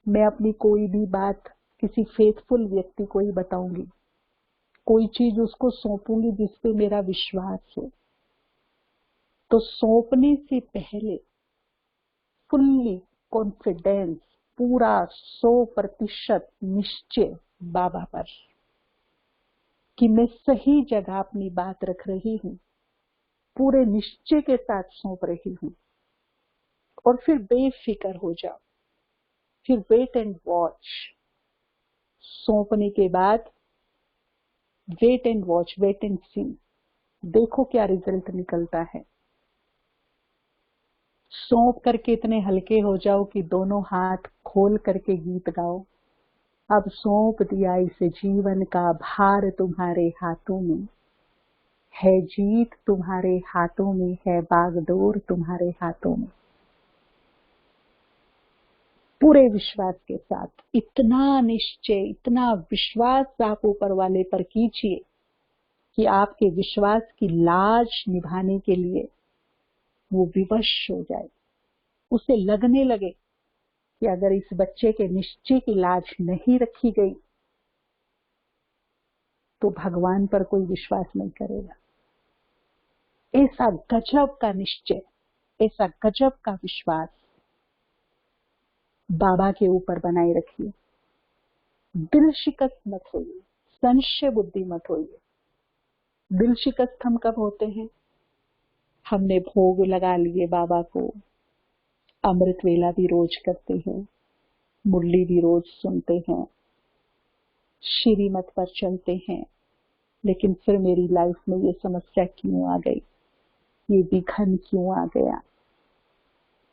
मैं अपनी कोई भी बात किसी फेथफुल व्यक्ति को ही बताऊंगी, कोई चीज उसको सौंपूंगी जिस पे मेरा विश्वास है। तो सौंपने से पहले फुल्ली कॉन्फिडेंस, पूरा 100% निश्चय बाबा पर कि मैं सही जगह अपनी बात रख रही हूँ, पूरे निश्चय के साथ सौंप रही हूँ। और फिर बेफिक्र हो जाओ, फिर वेट एंड वॉच। सौंपने के बाद wait and watch, wait and see, देखो क्या रिजल्ट निकलता है। सौंप करके इतने हल्के हो जाओ कि दोनों हाथ खोल करके गीत गाओ। अब सौंप दिया इस जीवन का भार तुम्हारे हाथों में, है जीत तुम्हारे हाथों में, है बागडोर तुम्हारे हाथों में। पूरे विश्वास के साथ, इतना निश्चय, इतना विश्वास आप ऊपर वाले पर कीजिए कि आपके विश्वास की लाज निभाने के लिए वो विवश हो जाए। उसे लगने लगे कि अगर इस बच्चे के निश्चय की लाज नहीं रखी गई तो भगवान पर कोई विश्वास नहीं करेगा। ऐसा गजब का निश्चय, ऐसा गजब का विश्वास बाबा के ऊपर बनाए रखिए। दिल शिकस्त मत होइए, संशय बुद्धि मत होइए। दिल शिकस्त हम कब होते हैं? हमने भोग लगा लिए बाबा को, अमृत वेला भी रोज करते हैं, मुरली भी रोज सुनते हैं, श्रीमत पर चलते हैं, लेकिन फिर मेरी लाइफ में ये समस्या क्यों आ गई, ये विघन क्यों आ गया,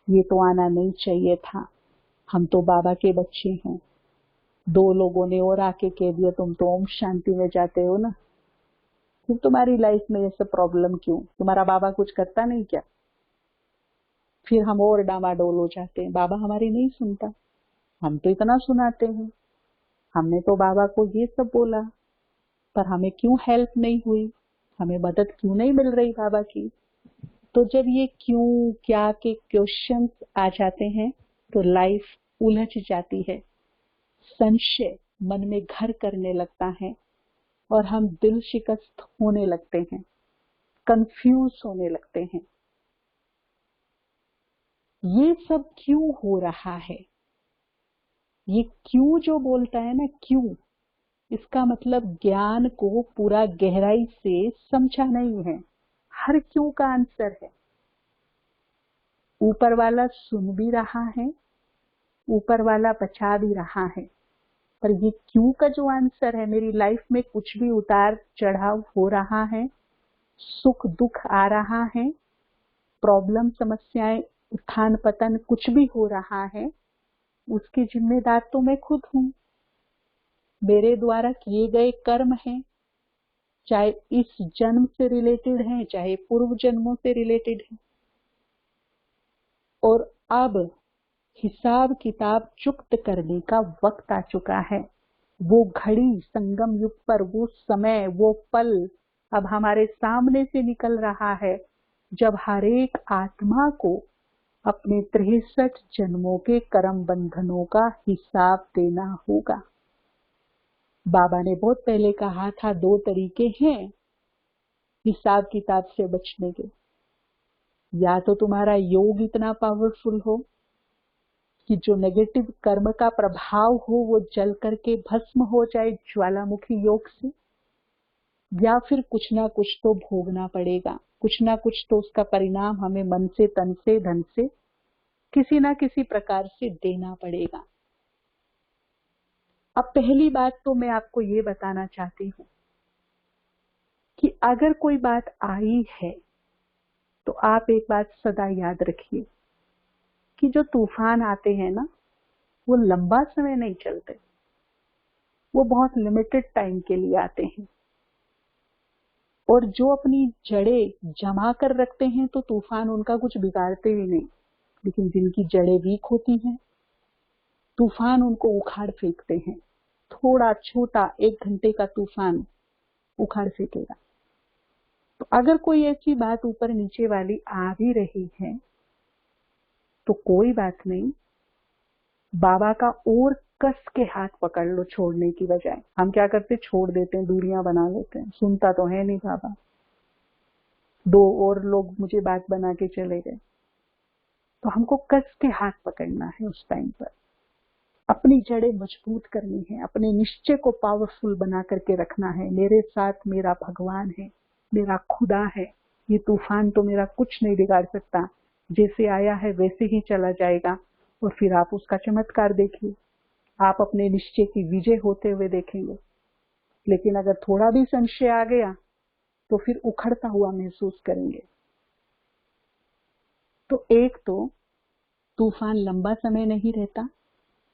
ये तो आना नहीं चाहिए था। हम तो बाबा के बच्चे हैं। 2 लोगों ने और आके कह दिया तुम तो ओम शांति में जाते हो ना, फिर तुम्हारी लाइफ में ऐसा प्रॉब्लम क्यों? तुम्हारा बाबा कुछ करता नहीं क्या? फिर हम और डामाडोल हो जाते हैं, बाबा हमारी नहीं सुनता, हम तो इतना सुनाते हैं, हमने तो बाबा को ये सब बोला, पर हमें क्यों हेल्प नहीं हुई, हमें मदद क्यों नहीं मिल रही बाबा की। तो जब ये क्यों क्या के क्वेश्चंस आ जाते हैं तो लाइफ उलझ जाती है, संशय मन में घर करने लगता है और हम दिल शिकस्त होने लगते हैं, कंफ्यूज होने लगते हैं। ये सब क्यों हो रहा है? ये क्यों जो बोलता है ना क्यों, इसका मतलब ज्ञान को पूरा गहराई से समझा नहीं है। हर क्यों का आंसर है। ऊपर वाला सुन भी रहा है, ऊपर वाला बचा भी रहा है, पर ये क्यों का जो आंसर है, मेरी लाइफ में कुछ भी उतार चढ़ाव हो रहा है, सुख दुख आ रहा है, प्रॉब्लम समस्याएं उत्थान पतन कुछ भी हो रहा है, उसकी जिम्मेदार तो मैं खुद हूं। मेरे द्वारा किए गए कर्म हैं, चाहे इस जन्म से रिलेटेड हैं, चाहे पूर्व जन्मों से रिलेटेड हैं। और अब हिसाब किताब चुक्त करने का वक्त आ चुका है। वो घड़ी संगम युग पर, वो समय, वो पल अब हमारे सामने से निकल रहा है, जब हर एक आत्मा को अपने 63 जन्मों के कर्म बंधनों का हिसाब देना होगा। बाबा ने बहुत पहले कहा था 2 तरीके हैं हिसाब किताब से बचने के। या तो तुम्हारा योग इतना पावरफुल हो कि जो नेगेटिव कर्म का प्रभाव हो वो जल करके भस्म हो जाए ज्वालामुखी योग से, या फिर कुछ ना कुछ तो भोगना पड़ेगा, कुछ ना कुछ तो उसका परिणाम हमें मन से तन से धन से किसी ना किसी प्रकार से देना पड़ेगा। अब पहली बात तो मैं आपको ये बताना चाहती हूँ कि अगर कोई बात आई है तो आप एक बात सदा याद रखिए कि जो तूफान आते हैं ना, वो लंबा समय नहीं चलते, वो बहुत लिमिटेड टाइम के लिए आते हैं। और जो अपनी जड़ें जमा कर रखते हैं तो तूफान उनका कुछ बिगाड़ते ही नहीं, लेकिन जिनकी जड़ें वीक होती हैं तूफान उनको उखाड़ फेंकते हैं। थोड़ा छोटा 1 घंटे का तूफान उखाड़ फेंकेगा। तो अगर कोई ऐसी बात ऊपर नीचे वाली आ भी रही है तो कोई बात नहीं, बाबा का और कस के हाथ पकड़ लो छोड़ने की बजाय। हम क्या करते, छोड़ देते हैं, दूरियां बना लेते हैं, सुनता तो है नहीं बाबा, 2 और लोग मुझे बात बना के चले गए। तो हमको कस के हाथ पकड़ना है उस टाइम पर, अपनी जड़ें मजबूत करनी है, अपने निश्चय को पावरफुल बना करके रखना है। मेरे साथ मेरा भगवान है, मेरा खुदा है, ये तूफान तो मेरा कुछ नहीं बिगाड़ सकता, जैसे आया है वैसे ही चला जाएगा। और फिर आप उसका चमत्कार देखिए, आप अपने निश्चय की विजय होते हुए देखेंगे। लेकिन अगर थोड़ा भी संशय आ गया तो फिर उखड़ता हुआ महसूस करेंगे। तो एक तो तूफान लंबा समय नहीं रहता,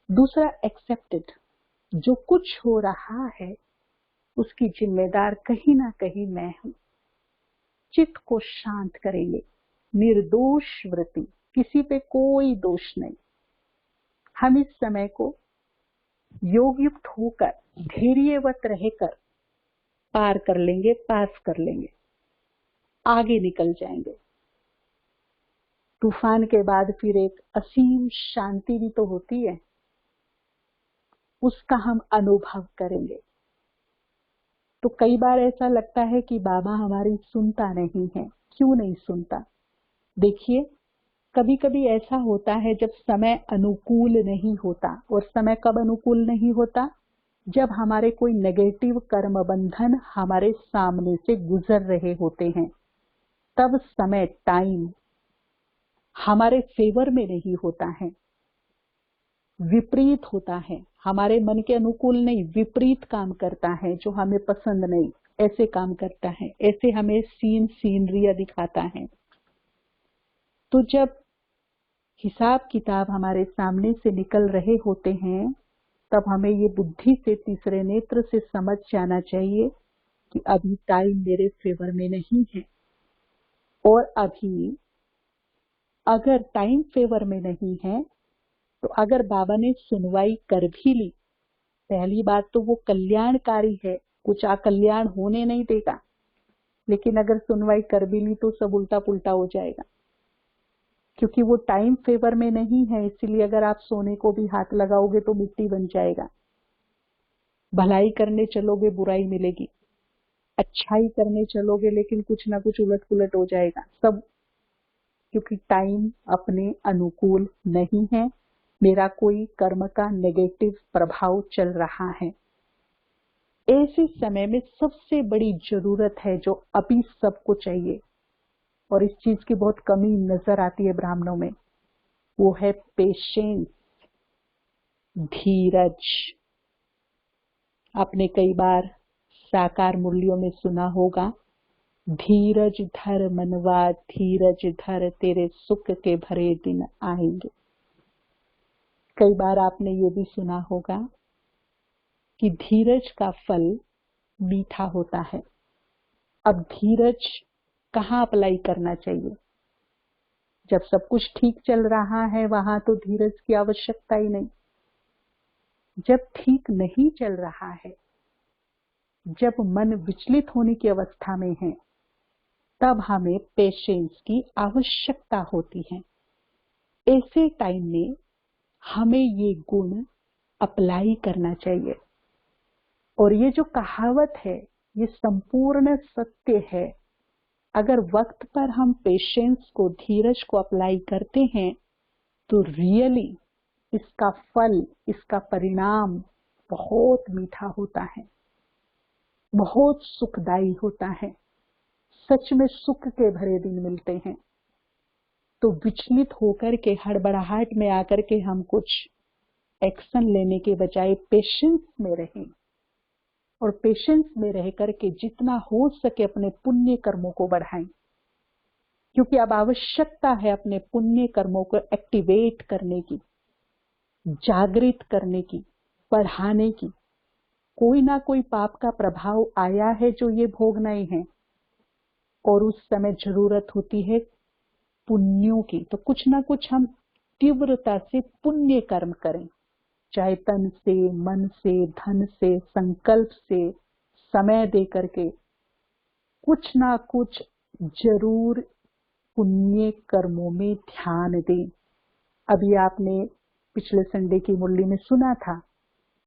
दूसरा एक्सेप्टेड, जो कुछ हो रहा है उसकी जिम्मेदार कहीं ना कहीं मैं हूं। चित्त को शांत करेंगे, निर्दोष वृत्ति, किसी पे कोई दोष नहीं। हम इस समय को योग युक्त होकर धैर्यवत रहकर पार कर लेंगे, पास कर लेंगे, आगे निकल जाएंगे। तूफान के बाद फिर एक असीम शांति भी तो होती है, उसका हम अनुभव करेंगे। तो कई बार ऐसा लगता है कि बाबा हमारी सुनता नहीं है। क्यों नहीं सुनता? देखिए, कभी कभी ऐसा होता है जब समय अनुकूल नहीं होता। और समय कब अनुकूल नहीं होता? जब हमारे कोई नेगेटिव कर्म बंधन हमारे सामने से गुजर रहे होते हैं, तब समय टाइम हमारे फेवर में नहीं होता है, विपरीत होता है, हमारे मन के अनुकूल नहीं, विपरीत काम करता है, जो हमें पसंद नहीं ऐसे काम करता है, ऐसे हमें सीनरिया दिखाता है। तो जब हिसाब किताब हमारे सामने से निकल रहे होते हैं, तब हमें ये बुद्धि से, तीसरे नेत्र से समझ जाना चाहिए कि अभी टाइम मेरे फेवर में नहीं है। और अभी अगर टाइम फेवर में नहीं है तो अगर बाबा ने सुनवाई कर भी ली, पहली बात तो वो कल्याणकारी है, कुछ अकल्याण होने नहीं देगा, लेकिन अगर सुनवाई कर भी ली तो सब उल्टा पुल्टा हो जाएगा, क्योंकि वो टाइम फेवर में नहीं है। इसलिए अगर आप सोने को भी हाथ लगाओगे तो मिट्टी बन जाएगा, भलाई करने चलोगे बुराई मिलेगी, अच्छाई करने चलोगे लेकिन कुछ ना कुछ उलट पुलट हो जाएगा सब, क्योंकि टाइम अपने अनुकूल नहीं है, मेरा कोई कर्म का नेगेटिव प्रभाव चल रहा है। ऐसे समय में सबसे बड़ी जरूरत है जो अभी सबको चाहिए, और इस चीज की बहुत कमी नजर आती है ब्राह्मणों में, वो है पेशेंस, धीरज। आपने कई बार साकार मूल्यों में सुना होगा, धीरज धर मनवा, धीरज धर तेरे सुख के भरे दिन आएंगे। कई बार आपने ये भी सुना होगा कि धीरज का फल मीठा होता है। अब धीरज कहाँ अप्लाई करना चाहिए? जब सब कुछ ठीक चल रहा है वहां तो धीरज की आवश्यकता ही नहीं। जब ठीक नहीं चल रहा है, जब मन विचलित होने की अवस्था में है, तब हमें पेशेंस की आवश्यकता होती है। ऐसे टाइम में हमें ये गुण अप्लाई करना चाहिए। और ये जो कहावत है ये संपूर्ण सत्य है। अगर वक्त पर हम पेशेंस को, धीरज को अप्लाई करते हैं तो रियली इसका फल, इसका परिणाम बहुत मीठा होता है, बहुत सुखदायी होता है, सच में सुख के भरे दिन मिलते हैं। तो विचलित होकर के, हड़बड़ाहट में आकर के हम कुछ एक्शन लेने के बजाय पेशेंस में रहें, और पेशेंस में रह करके जितना हो सके अपने पुण्य कर्मों को बढ़ाएं, क्योंकि अब आवश्यकता है अपने पुण्य कर्मों को एक्टिवेट करने की, जागृत करने की, बढ़ाने की। कोई ना कोई पाप का प्रभाव आया है जो ये भोगना ही है, और उस समय जरूरत होती है पुण्यों की। तो कुछ ना कुछ हम तीव्रता से पुण्य कर्म करें, चाहे तन से, मन से, धन से, संकल्प से, समय दे करके कुछ ना कुछ जरूर पुण्य कर्मों में ध्यान दें। अभी आपने पिछले संडे की मुरली में सुना था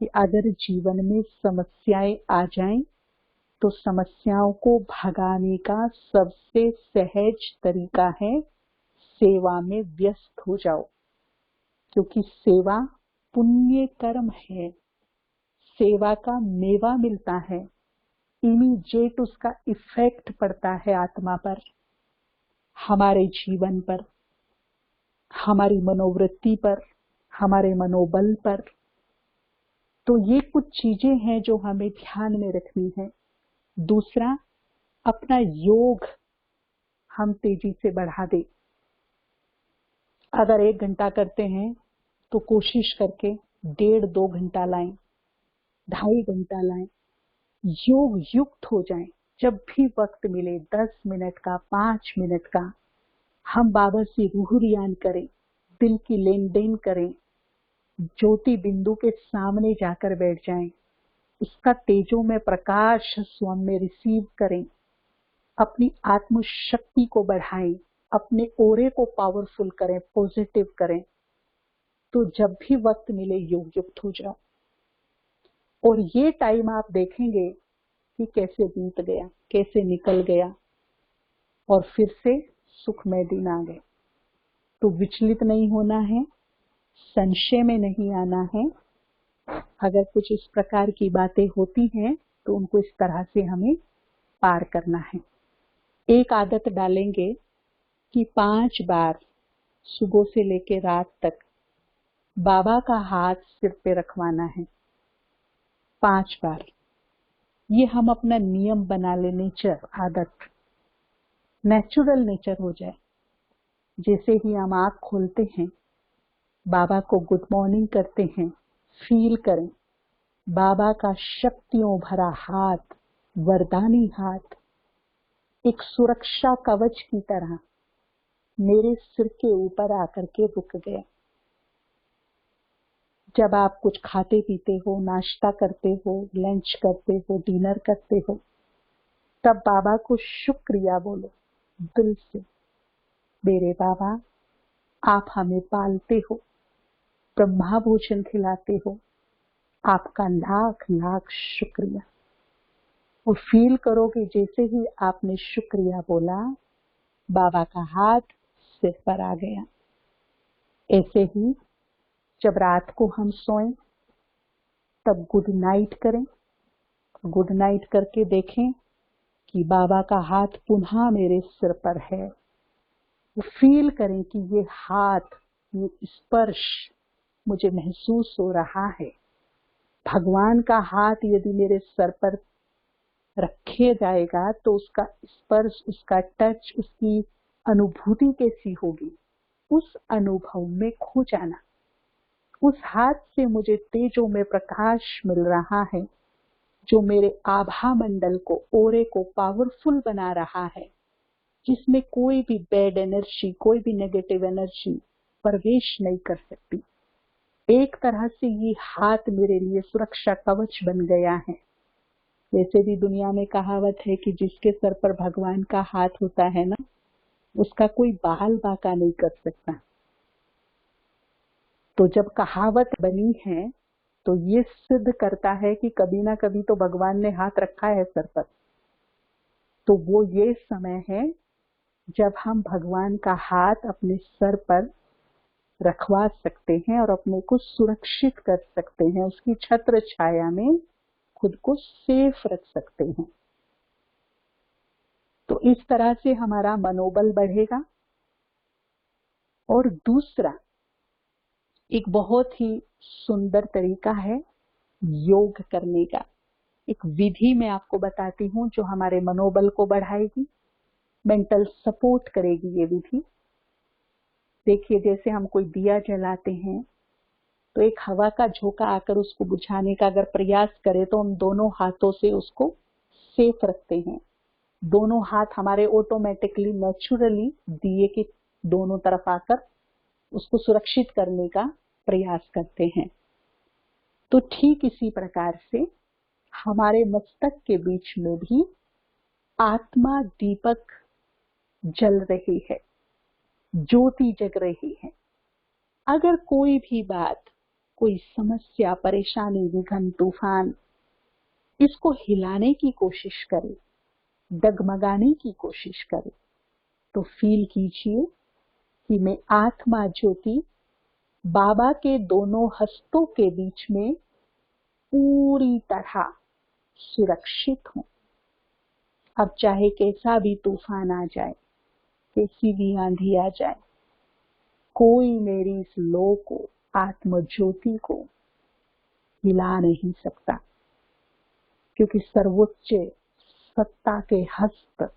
कि अगर जीवन में समस्याएं आ जाएं तो समस्याओं को भगाने का सबसे सहज तरीका है सेवा में व्यस्त हो जाओ, क्योंकि सेवा पुण्य कर्म है, सेवा का मेवा मिलता है, इमीडिएट उसका इफेक्ट पड़ता है आत्मा पर, हमारे जीवन पर, हमारी मनोवृत्ति पर, हमारे मनोबल पर। तो ये कुछ चीजें हैं जो हमें ध्यान में रखनी है। दूसरा, अपना योग हम तेजी से बढ़ा दें। अगर 1 घंटा करते हैं तो कोशिश करके 1.5-2 घंटा लाएं, 2.5 घंटा लाएं, योग युक्त हो जाएं। जब भी वक्त मिले 10 मिनट का, 5 मिनट का, हम बाबा से रूह रियान करें, दिल की लेन देन करें, ज्योति बिंदु के सामने जाकर बैठ जाएं, उसका तेजों में प्रकाश स्वयं में रिसीव करें, अपनी आत्म शक्ति को बढ़ाएं, अपने ओरे को पावरफुल करें, पॉजिटिव करें। तो जब भी वक्त मिले योग युक्त हो जाओ, और ये टाइम आप देखेंगे कि कैसे बीत गया, कैसे निकल गया, और फिर से सुखमय दिन आ गए। तो विचलित नहीं होना है, संशय में नहीं आना है। अगर कुछ इस प्रकार की बातें होती हैं तो उनको इस तरह से हमें पार करना है। एक आदत डालेंगे कि 5 बार सुबह से लेकर रात तक बाबा का हाथ सिर पे रखवाना है। 5 बार। ये हम अपना नियम बना ले, नेचर, आदत, नेचुरल नेचर हो जाए। जैसे ही हम आँख खोलते हैं, बाबा को गुड मॉर्निंग करते हैं, फील करें बाबा का शक्तियों भरा हाथ, वरदानी हाथ एक सुरक्षा कवच की तरह मेरे सिर के ऊपर आकर के रुक गया। जब आप कुछ खाते पीते हो, नाश्ता करते हो, लंच करते हो, डिनर करते हो, तब बाबा को शुक्रिया बोलो दिल से। मेरे बाबा, आप हमें पालते हो, ब्रह्मा भोजन खिलाते हो, आपका लाख लाख शुक्रिया। और फील करो कि जैसे ही आपने शुक्रिया बोला, बाबा का हाथ सिर पर आ गया। ऐसे ही जब रात को हम सोएं, तब गुड नाइट करें। गुड नाइट करके देखें कि बाबा का हाथ पुनः मेरे सिर पर है। फील करें कि ये हाथ, ये स्पर्श मुझे महसूस हो रहा है। भगवान का हाथ यदि मेरे सर पर रखे जाएगा तो उसका स्पर्श, उसका टच, उसकी अनुभूति कैसी होगी? उस अनुभव में खो जाना। उस हाथ से मुझे तेजों में प्रकाश मिल रहा है, जो मेरे आभा मंडल को, ओरे को पावरफुल बना रहा है, जिसमें कोई भी बैड एनर्जी, कोई भी नेगेटिव एनर्जी प्रवेश नहीं कर सकती। एक तरह से ये हाथ मेरे लिए सुरक्षा कवच बन गया है। वैसे भी दुनिया में कहावत है कि जिसके सर पर भगवान का हाथ होता है ना, उसका कोई बाल बांका नहीं कर सकता। तो जब कहावत बनी है तो ये सिद्ध करता है कि कभी ना कभी तो भगवान ने हाथ रखा है सर पर। तो वो ये समय है जब हम भगवान का हाथ अपने सर पर रखवा सकते हैं और अपने को सुरक्षित कर सकते हैं, उसकी छत्र छाया में खुद को सेफ रख सकते हैं। तो इस तरह से हमारा मनोबल बढ़ेगा। और दूसरा एक बहुत ही सुंदर तरीका है योग करने का। एक विधि मैं आपको बताती हूँ जो हमारे मनोबल को बढ़ाएगी, मेंटल सपोर्ट करेगी ये विधि। देखिए, जैसे हम कोई दिया जलाते हैं तो एक हवा का झोंका आकर उसको बुझाने का अगर प्रयास करे तो हम दोनों हाथों से उसको सेफ रखते हैं। दोनों हाथ हमारे ऑटोमेटिकली, नेचुरली दिए के दोनों तरफ आकर उसको सुरक्षित करने का प्रयास करते हैं। तो ठीक इसी प्रकार से हमारे मस्तक के बीच में भी आत्मा दीपक जल रही है, ज्योति जग रही है। अगर कोई भी बात, कोई समस्या, परेशानी, विघ्न, तूफान इसको हिलाने की कोशिश करे, डगमगाने की कोशिश करे, तो फील कीजिए कि मैं आत्मा ज्योति बाबा के दोनों हस्तों के बीच में पूरी तरह सुरक्षित हूं। अब चाहे कैसा भी तूफान आ जाए, कैसी भी आंधी आ जाए, कोई मेरी इस लो को, आत्म ज्योति को हिला नहीं सकता, क्योंकि सर्वोच्च सत्ता के हस्त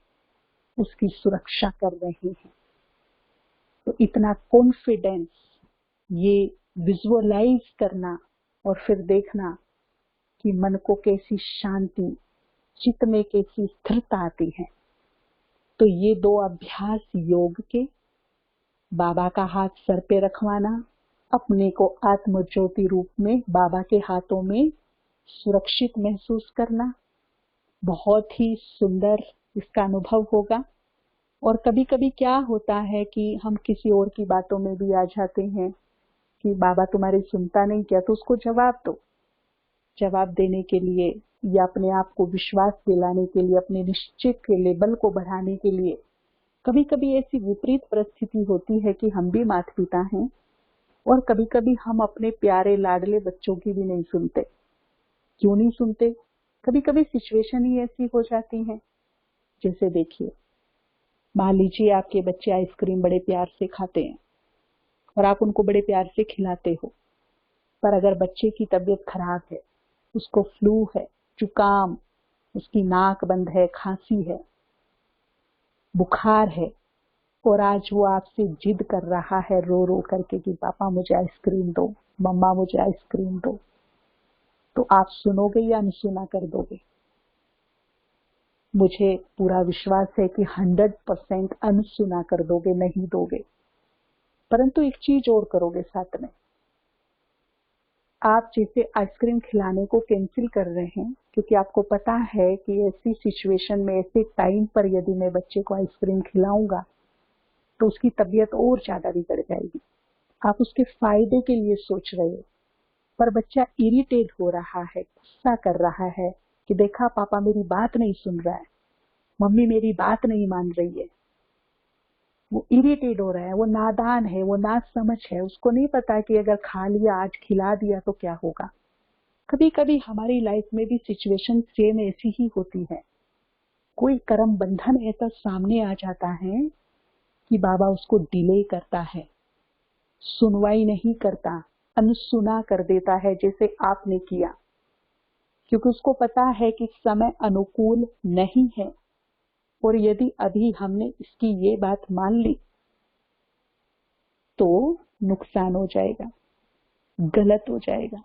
उसकी सुरक्षा कर रहे हैं। तो इतना कॉन्फिडेंस, ये विजुअलाइज करना और फिर देखना कि मन को कैसी शांति, चित्त में कैसी स्थिरता आती है। तो ये 2 अभ्यास योग के, बाबा का हाथ सर पे रखवाना, अपने को आत्म ज्योति रूप में बाबा के हाथों में सुरक्षित महसूस करना, बहुत ही सुंदर इसका अनुभव होगा। और कभी कभी क्या होता है कि हम किसी और की बातों में भी आ जाते हैं कि बाबा तुम्हारी सुनता नहीं क्या, तो उसको जवाब दो। जवाब देने के लिए या अपने आप को विश्वास दिलाने के लिए, अपने निश्चित के लेवल को बढ़ाने के लिए कभी कभी ऐसी विपरीत परिस्थिति होती है कि हम भी माता पिता हैं और कभी कभी हम अपने प्यारे लाडले बच्चों की भी नहीं सुनते। क्यों नहीं सुनते? कभी कभी सिचुएशन ही ऐसी हो जाती है। जैसे देखिए, मान लीजिए आपके बच्चे आइसक्रीम बड़े प्यार से खाते हैं और आप उनको बड़े प्यार से खिलाते हो, पर अगर बच्चे की तबीयत खराब है, उसको फ्लू है, जुकाम, उसकी नाक बंद है, खांसी है, बुखार है, और आज वो आपसे जिद कर रहा है रो रो करके कि पापा मुझे आइसक्रीम दो, मम्मा मुझे आइसक्रीम दो, तो आप सुनोगे या अनसुना कर दोगे? मुझे पूरा विश्वास है कि 100% अनसुना कर दोगे, नहीं दोगे। परंतु एक चीज और करोगे साथ में, आप जैसे आइसक्रीम खिलाने को कैंसिल कर रहे हैं क्योंकि आपको पता है कि ऐसी सिचुएशन में, ऐसे टाइम पर यदि मैं बच्चे को आइसक्रीम खिलाऊंगा तो उसकी तबीयत और ज्यादा बिगड़ जाएगी। आप उसके फायदे के लिए सोच रहे हो, पर बच्चा इरिटेट हो रहा है, गुस्सा कर रहा है कि देखा पापा मेरी बात नहीं सुन रहा है, मम्मी मेरी बात नहीं मान रही है। वो इरिटेट हो रहा है, वो नादान है, वो नासमझ है, उसको नहीं पता कि अगर खा लिया, आज खिला दिया तो क्या होगा। कभी कभी हमारी लाइफ में भी सिचुएशन सेम ऐसी ही होती है। कोई कर्म बंधन ऐसा सामने आ जाता है कि बाबा उसको डिले करता है, सुनवाई नहीं करता, अनसुना कर देता है जैसे आपने किया, क्योंकि उसको पता है कि समय अनुकूल नहीं है। और यदि अभी हमने इसकी ये बात मान ली तो नुकसान हो जाएगा, गलत हो जाएगा।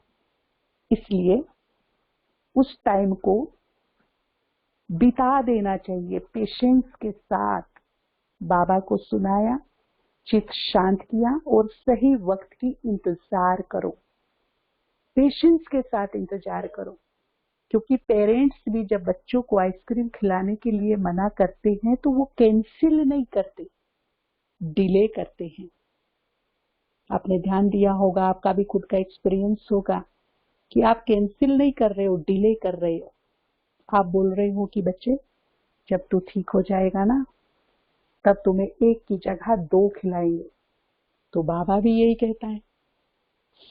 इसलिए उस टाइम को बिता देना चाहिए पेशेंस के साथ। बाबा को सुनाया, चित्त शांत किया और सही वक्त की इंतजार करो, पेशेंस के साथ इंतजार करो। क्योंकि पेरेंट्स भी जब बच्चों को आइसक्रीम खिलाने के लिए मना करते हैं तो वो कैंसिल नहीं करते, डिले करते हैं। आपने ध्यान दिया होगा, आपका भी खुद का एक्सपीरियंस होगा कि आप कैंसिल नहीं कर रहे हो, डिले कर रहे हो। आप बोल रहे हो कि बच्चे जब तू ठीक हो जाएगा ना तब तुम्हें एक की जगह 2 खिलाएंगे। तो बाबा भी यही कहता है,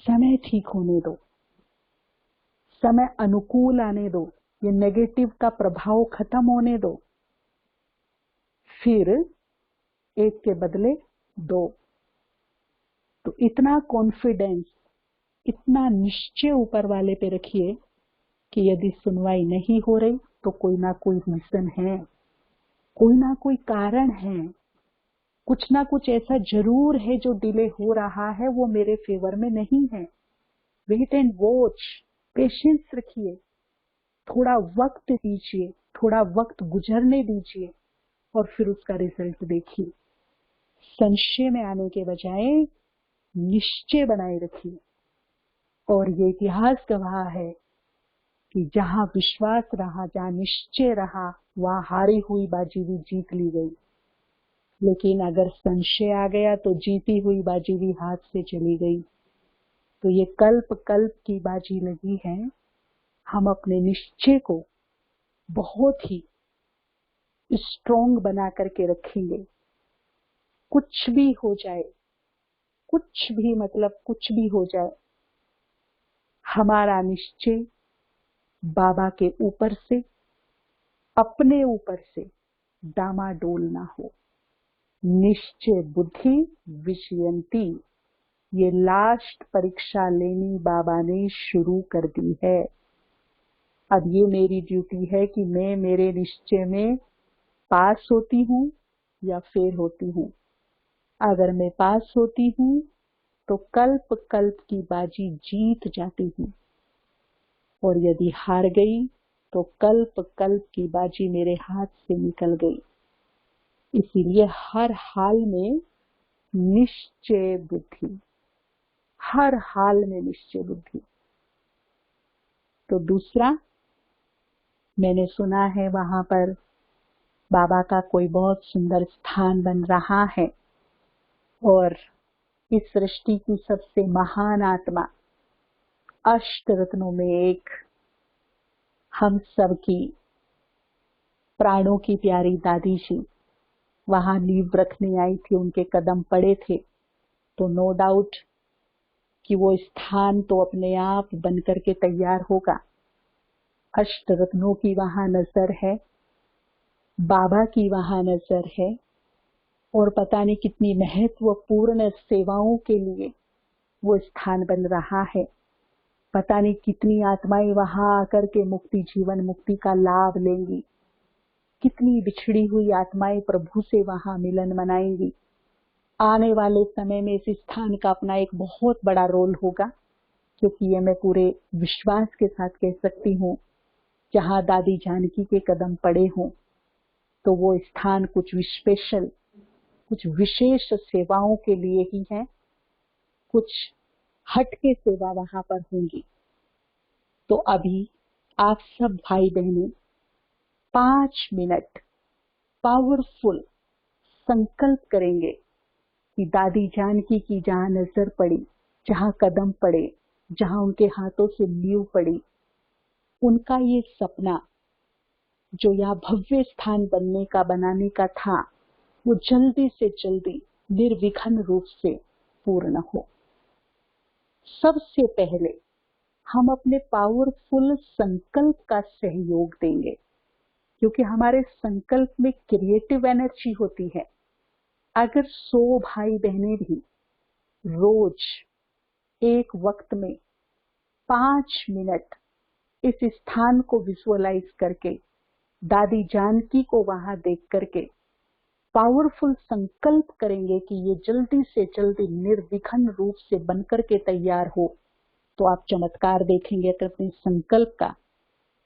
समय ठीक होने दो, समय अनुकूल आने दो, ये नेगेटिव का प्रभाव खत्म होने दो, फिर 1 के बदले 2। तो इतना कॉन्फिडेंस, इतना निश्चय ऊपर वाले पे रखिए कि यदि सुनवाई नहीं हो रही तो कोई ना कोई रीजन है, कोई ना कोई कारण है, कुछ ना कुछ ऐसा जरूर है जो डिले हो रहा है, वो मेरे फेवर में नहीं है। वेट एंड वॉच, पेशेंस रखिए, थोड़ा वक्त दीजिए, थोड़ा वक्त गुजरने दीजिए और फिर उसका रिजल्ट देखिए। संशय में आने के बजाय निश्चय बनाए रखिए। और ये इतिहास गवाह है कि जहां विश्वास रहा, जहां निश्चय रहा, वहां हारी हुई बाजी भी जीत ली गई। लेकिन अगर संशय आ गया तो जीती हुई बाजी भी हाथ से चली गई। तो ये कल्प कल्प की बाजी लगी है। हम अपने निश्चय को बहुत ही स्ट्रॉन्ग बना करके रखेंगे। कुछ भी हो जाए, कुछ भी मतलब कुछ भी हो जाए, हमारा निश्चय बाबा के ऊपर से, अपने ऊपर से डामाडोल ना हो। निश्चय बुद्धि विजयंती, ये लास्ट परीक्षा लेनी बाबा ने शुरू कर दी है। अब ये मेरी ड्यूटी है कि मैं मेरे निश्चय में पास होती हूँ या फेल होती हूँ। अगर मैं पास होती हूँ तो कल्प कल्प की बाजी जीत जाती हूँ, और यदि हार गई तो कल्प कल्प की बाजी मेरे हाथ से निकल गई। इसीलिए हर हाल में निश्चय बुद्धि, हर हाल में निश्चय बुद्धि। तो दूसरा, मैंने सुना है वहां पर बाबा का कोई बहुत सुंदर स्थान बन रहा है और इस सृष्टि की सबसे महान आत्मा, अष्ट रत्नों में एक, हम सबकी प्राणों की प्यारी दादी जी वहां नींव रखने आई थी, उनके कदम पड़े थे। तो नो डाउट कि वो स्थान तो अपने आप बन करके तैयार होगा। अष्ट रत्नों की वहां नजर है, बाबा की वहां नजर है, और पता नहीं कितनी महत्वपूर्ण सेवाओं के लिए वो स्थान बन रहा है। पता नहीं कितनी आत्माएं वहां आकर के मुक्ति, जीवन मुक्ति का लाभ लेंगी। कितनी बिछड़ी हुई आत्माएं प्रभु से वहां मिलन मनाएंगी। आने वाले समय में इस स्थान का अपना एक बहुत बड़ा रोल होगा, क्योंकि ये मैं पूरे विश्वास के साथ कह सकती हूँ, जहां दादी जानकी के कदम पड़े हों तो वो स्थान कुछ स्पेशल, कुछ विशेष सेवाओं के लिए ही है। कुछ हटके सेवा वहां पर होंगी। तो अभी आप सब भाई बहनें 5 मिनट पावरफुल संकल्प करेंगे कि दादी जानकी की जहां नजर पड़ी, जहां कदम पड़े, जहां उनके हाथों से नींव पड़ी, उनका ये सपना जो यहाँ भव्य स्थान बनने का, बनाने का था, वो जल्दी से जल्दी निर्विघ्न रूप से पूर्ण हो। सबसे पहले हम अपने पावरफुल संकल्प का सहयोग देंगे, क्योंकि हमारे संकल्प में क्रिएटिव एनर्जी होती है। अगर 100 भाई बहनें भी रोज एक वक्त में 5 मिनट इस स्थान को विजुअलाइज करके, दादी जानकी को वहां देख करके पावरफुल संकल्प करेंगे कि ये जल्दी से जल्दी निर्विघ्न रूप से बनकर के तैयार हो, तो आप चमत्कार देखेंगे अपने संकल्प का,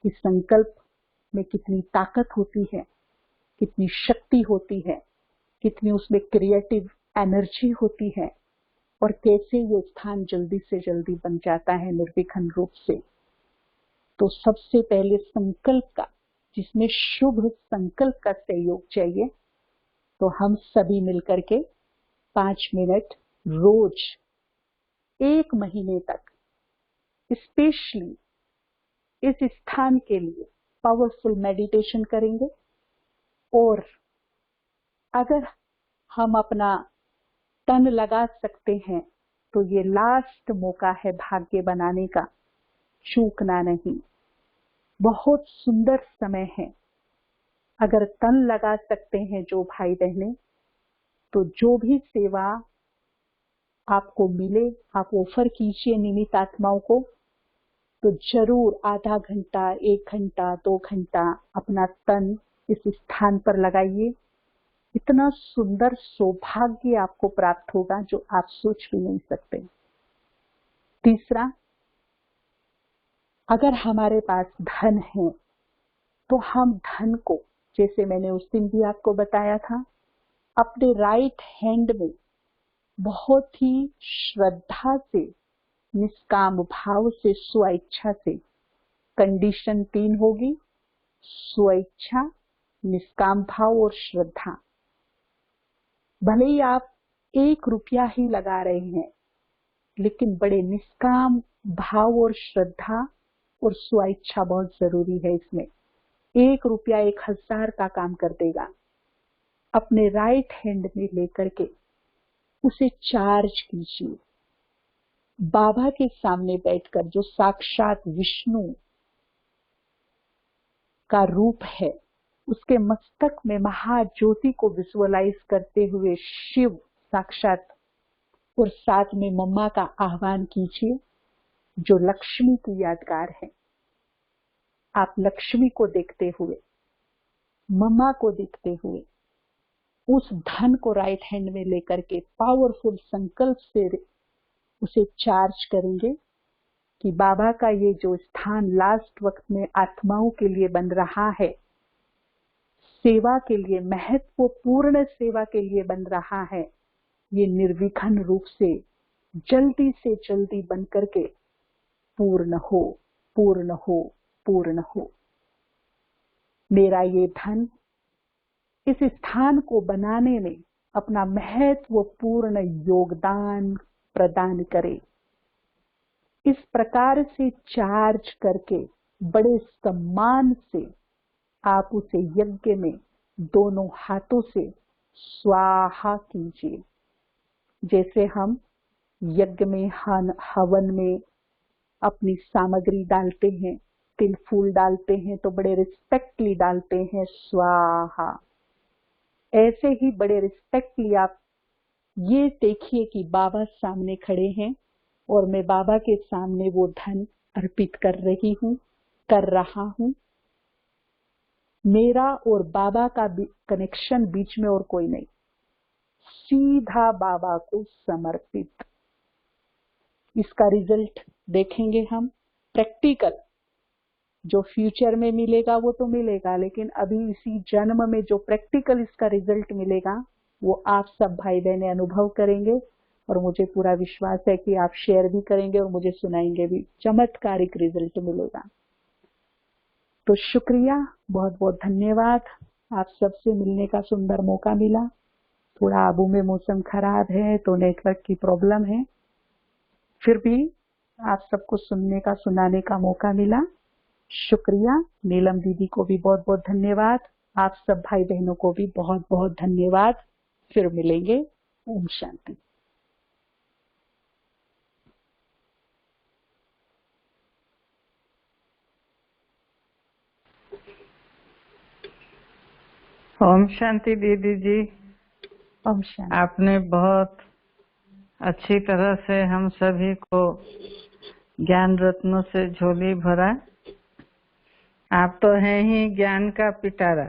कि संकल्प में कितनी ताकत होती है, कितनी शक्ति होती है, कितनी उसमें क्रिएटिव एनर्जी होती है, और कैसे ये स्थान जल्दी से जल्दी बन जाता है निर्विघ्न रूप से। तो सबसे पहले संकल्प का, जिसमें शुभ संकल्प का सहयोग चाहिए, तो हम सभी मिलकर के 5 मिनट रोज 1 महीने तक स्पेशली इस स्थान के लिए पावरफुल मेडिटेशन करेंगे। और अगर हम अपना तन लगा सकते हैं तो ये लास्ट मौका है भाग्य बनाने का, चूकना नहीं। बहुत सुंदर समय है। अगर तन लगा सकते हैं जो भाई बहने, तो जो भी सेवा आपको मिले आप ऑफर कीजिए निमित्त आत्माओं को। तो जरूर आधा घंटा, 1 घंटा, 2 घंटा अपना तन इस स्थान पर लगाइए। इतना सुंदर सौभाग्य आपको प्राप्त होगा जो आप सोच भी नहीं सकते। तीसरा, अगर हमारे पास धन है तो हम धन को, जैसे मैंने उस दिन भी आपको बताया था, अपने राइट हैंड में बहुत ही श्रद्धा से, निष्काम भाव से, स्वेच्छा से, कंडीशन 3 होगी, स्वेच्छा, निष्काम भाव और श्रद्धा। भले ही आप 1 रुपया ही लगा रहे हैं, लेकिन बड़े निष्काम भाव और श्रद्धा और स्वेच्छा बहुत जरूरी है इसमें। 1 रुपया 1000 का काम कर देगा। अपने राइट हैंड में लेकर के उसे चार्ज कीजिए। बाबा के सामने बैठकर, जो साक्षात विष्णु का रूप है, उसके मस्तक में महाज्योति को विजुअलाइज करते हुए शिव साक्षात, और साथ में मम्मा का आह्वान कीजिए, जो लक्ष्मी की यादगार है। आप लक्ष्मी को देखते हुए, मम्मा को देखते हुए, उस धन को राइट हैंड में लेकर के पावरफुल संकल्प से उसे चार्ज करेंगे कि बाबा का ये जो स्थान लास्ट वक्त में आत्माओं के लिए बन रहा है, सेवा के लिए, महत्वपूर्ण सेवा के लिए बन रहा है, ये निर्विघ्न रूप से जल्दी बन करके पूर्ण हो, पूर्ण हो, पूर्ण हो। मेरा ये धन इस स्थान को बनाने में अपना महत्वपूर्ण योगदान प्रदान करे। इस प्रकार से चार्ज करके बड़े सम्मान से आप उसे यज्ञ में दोनों हाथों से स्वाहा कीजिए। जैसे हम यज्ञ में, हवन में अपनी सामग्री डालते हैं, तिल फूल डालते हैं, तो बड़े रिस्पेक्टली डालते हैं, स्वाहा। ऐसे ही बड़े रिस्पेक्टली आप ये देखिए कि बाबा सामने खड़े हैं और मैं बाबा के सामने वो धन अर्पित कर रही हूँ, कर रहा हूँ। मेरा और बाबा का कनेक्शन बीच में और कोई नहीं, सीधा बाबा को समर्पित। इसका रिजल्ट देखेंगे हम, प्रैक्टिकल। जो फ्यूचर में मिलेगा वो तो मिलेगा, लेकिन अभी इसी जन्म में जो प्रैक्टिकल इसका रिजल्ट मिलेगा वो आप सब भाई बहनें अनुभव करेंगे और मुझे पूरा विश्वास है कि आप शेयर भी करेंगे और मुझे सुनाएंगे भी। चमत्कारिक रिजल्ट मिलेगा। तो शुक्रिया, बहुत बहुत धन्यवाद। आप सबसे मिलने का सुंदर मौका मिला। थोड़ा आबू में मौसम खराब है तो नेटवर्क की प्रॉब्लम है, फिर भी आप सबको सुनने का, सुनाने का मौका मिला। शुक्रिया। नीलम दीदी को भी बहुत बहुत धन्यवाद। आप सब भाई बहनों को भी बहुत बहुत धन्यवाद। फिर मिलेंगे। ओम शांति। ओम शांति दीदी जी। ओम शांति। आपने बहुत अच्छी तरह से हम सभी को ज्ञान रत्नों से झोली भरा। आप तो हैं ही ज्ञान का पिटारा।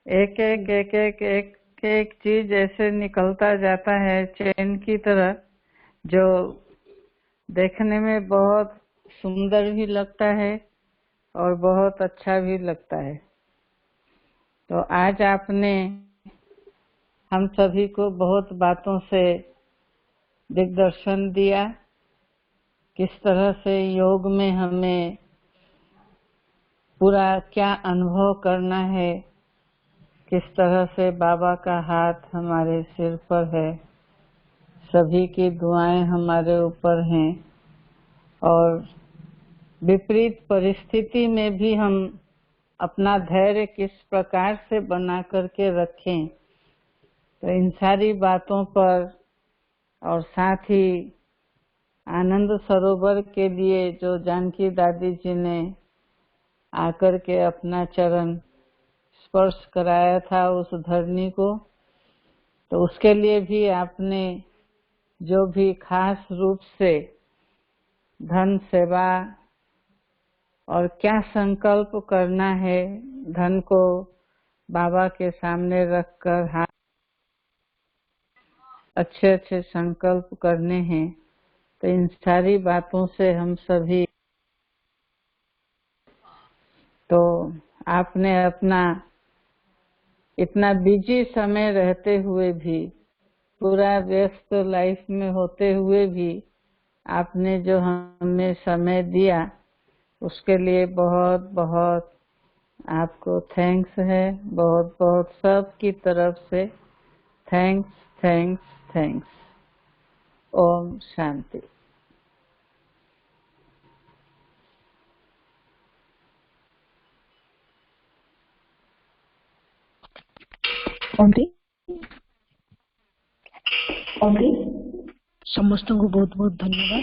एक एक एक एक एक एक चीज ऐसे निकलता जाता है चैन की तरह, जो देखने में बहुत सुंदर भी लगता है और बहुत अच्छा भी लगता है। तो आज आपने हम सभी को बहुत बातों से दिग्दर्शन दिया, किस तरह से योग में हमें पूरा क्या अनुभव करना है, किस तरह से बाबा का हाथ हमारे सिर पर है, सभी की दुआएं हमारे ऊपर हैं और विपरीत परिस्थिति में भी हम अपना धैर्य किस प्रकार से बना करके रखें। तो इन सारी बातों पर और साथ ही आनंद सरोवर के लिए जो जानकी दादी जी ने आकर के अपना चरण स्पर्श कराया था उस धरनी को, तो उसके लिए भी आपने जो भी खास रूप से धन सेवा और क्या संकल्प करना है, धन को बाबा के सामने रखकर हाथ अच्छे अच्छे संकल्प करने हैं। तो इन सारी बातों से हम सभी, तो आपने अपना इतना बिजी समय रहते हुए भी, पूरा व्यस्त लाइफ में होते हुए भी आपने जो हमें समय दिया, उसके लिए बहुत बहुत आपको थैंक्स है। बहुत बहुत सब की तरफ से thanks thanks thanks. Om Shanti. ସମସ୍ତଙ୍କୁ ବହୁତ ବହୁତ ଧନ୍ୟବାଦ।